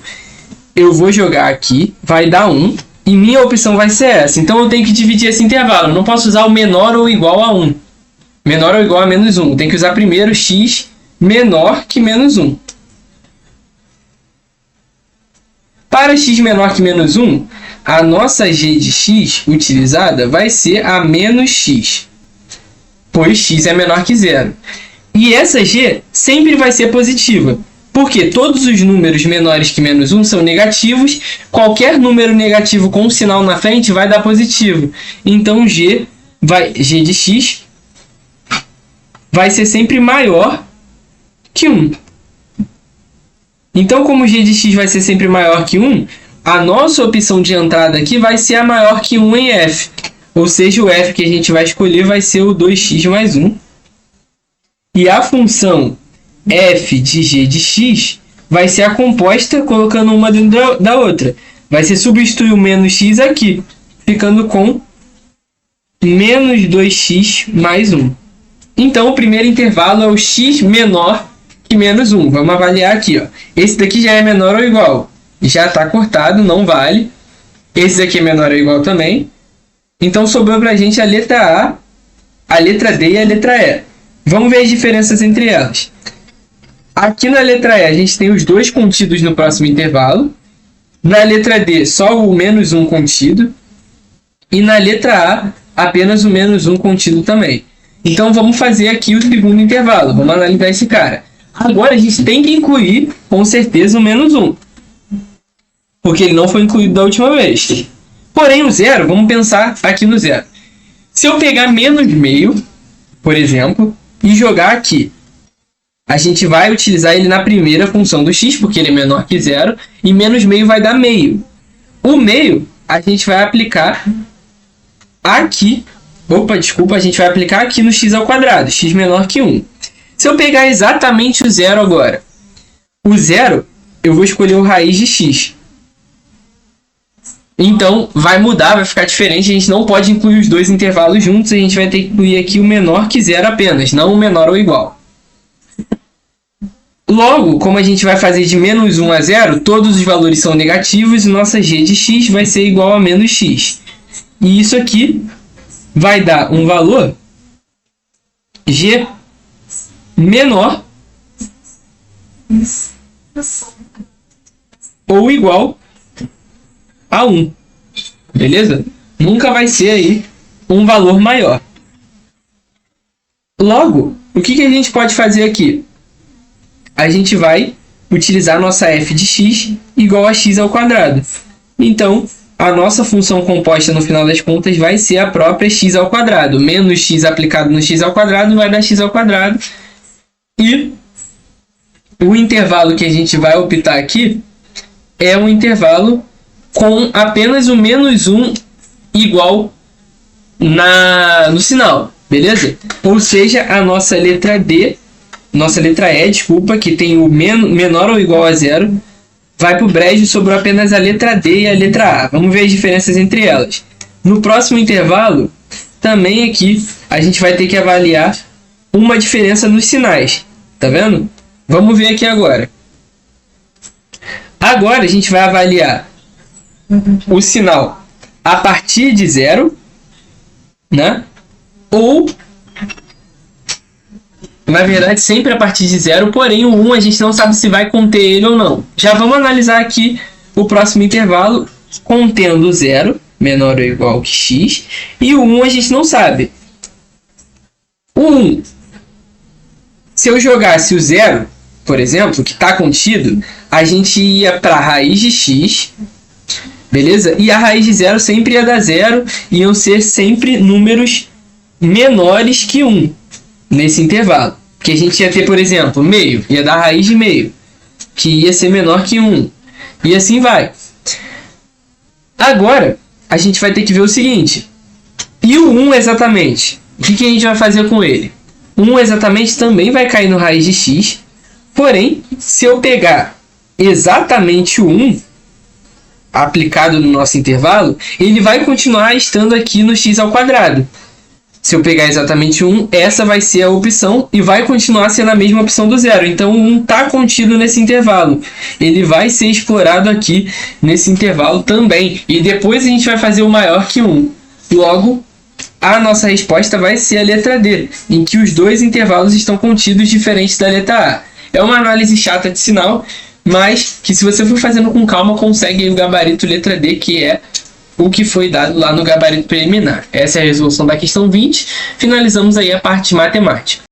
eu vou jogar aqui, vai dar 1, e minha opção vai ser essa. Então eu tenho que dividir esse intervalo, eu não posso usar o menor ou igual a 1. Menor ou igual a menos 1, tem que usar primeiro x menor que menos 1. Para x menor que menos 1, a nossa g de x utilizada vai ser a menos x, pois x é menor que 0. E essa g sempre vai ser positiva, porque todos os números menores que menos 1 são negativos, qualquer número negativo com um sinal na frente vai dar positivo. Então g de x vai ser sempre maior que 1. Então, como g de x vai ser sempre maior que 1, a nossa opção de entrada aqui vai ser a maior que 1 em f. Ou seja, o f que a gente vai escolher vai ser o 2x mais 1. E a função f de g de x vai ser a composta colocando uma dentro da outra. Vai ser substituir o menos x aqui, ficando com menos 2x mais 1. Então, o primeiro intervalo é o x menor que menos 1. Vamos avaliar aqui. Ó. Esse daqui já é menor ou igual. Já está cortado, não vale. Esse aqui é menor ou igual também. Então, sobrou para a gente a letra A, a letra D e a letra E. Vamos ver as diferenças entre elas. Aqui na letra E, a gente tem os dois contidos no próximo intervalo. Na letra D, só o menos 1 contido. E na letra A, apenas o menos 1 contido também. Então, vamos fazer aqui o segundo intervalo. Vamos analisar esse cara. Agora, a gente tem que incluir, com certeza, o menos 1. Porque ele não foi incluído da última vez. Porém, o zero, vamos pensar aqui no zero. Se eu pegar menos meio, por exemplo, e jogar aqui, a gente vai utilizar ele na primeira função do x, porque ele é menor que zero, e menos meio vai dar meio. O meio, a gente vai aplicar aqui. A gente vai aplicar aqui no x ao quadrado, x menor que 1. Se eu pegar exatamente o zero agora, o zero, eu vou escolher o raiz de x. Então, vai mudar, vai ficar diferente. A gente não pode incluir os dois intervalos juntos. A gente vai ter que incluir aqui o menor que zero apenas, não o menor ou igual. Logo, como a gente vai fazer de menos 1 a 0, todos os valores são negativos e nossa g de x vai ser igual a menos x. E isso aqui vai dar um valor g menor ou igual a 1. Beleza? Nunca vai ser aí um valor maior. Logo, o que a gente pode fazer aqui? A gente vai utilizar nossa f de x igual a x ao quadrado. Então, a nossa função composta no final das contas vai ser a própria x ao quadrado. Menos x aplicado no x ao quadrado vai dar x ao quadrado. E o intervalo que a gente vai optar aqui é um intervalo com apenas o menos 1 igual no sinal, beleza? Ou seja, a nossa letra D, nossa letra E, desculpa, que tem o menor ou igual a 0, vai para o brejo, sobrou apenas a letra D e a letra A. Vamos ver as diferenças entre elas. No próximo intervalo, também aqui, a gente vai ter que avaliar uma diferença nos sinais. Tá vendo? Vamos ver aqui agora. Agora a gente vai avaliar o sinal a partir de 0, né? Ou, na verdade, sempre a partir de 0, porém o 1 a gente não sabe se vai conter ele ou não. Já vamos analisar aqui o próximo intervalo contendo 0, menor ou igual que x, e o 1 a gente não sabe. O 1, se eu jogasse o 0, por exemplo, que está contido, a gente ia para a raiz de x, beleza? E a raiz de 0 sempre ia dar 0, iam ser sempre números menores que 1 nesse intervalo. Que a gente ia ter, por exemplo, meio, ia dar raiz de meio, que ia ser menor que 1. E assim vai. Agora, a gente vai ter que ver o seguinte. E o 1 exatamente? O que a gente vai fazer com ele? 1 exatamente também vai cair no raiz de x. Porém, se eu pegar exatamente o 1 aplicado no nosso intervalo, ele vai continuar estando aqui no x ao quadrado. Se eu pegar exatamente 1, essa vai ser a opção e vai continuar sendo a mesma opção do 0. Então, o 1 está contido nesse intervalo. Ele vai ser explorado aqui nesse intervalo também. E depois a gente vai fazer o maior que 1. Logo, a nossa resposta vai ser a letra D, em que os dois intervalos estão contidos diferentes da letra A. É uma análise chata de sinal, mas que se você for fazendo com calma, consegue o gabarito letra D, que é o que foi dado lá no gabarito preliminar. Essa é a resolução da questão 20. Finalizamos aí a parte de matemática.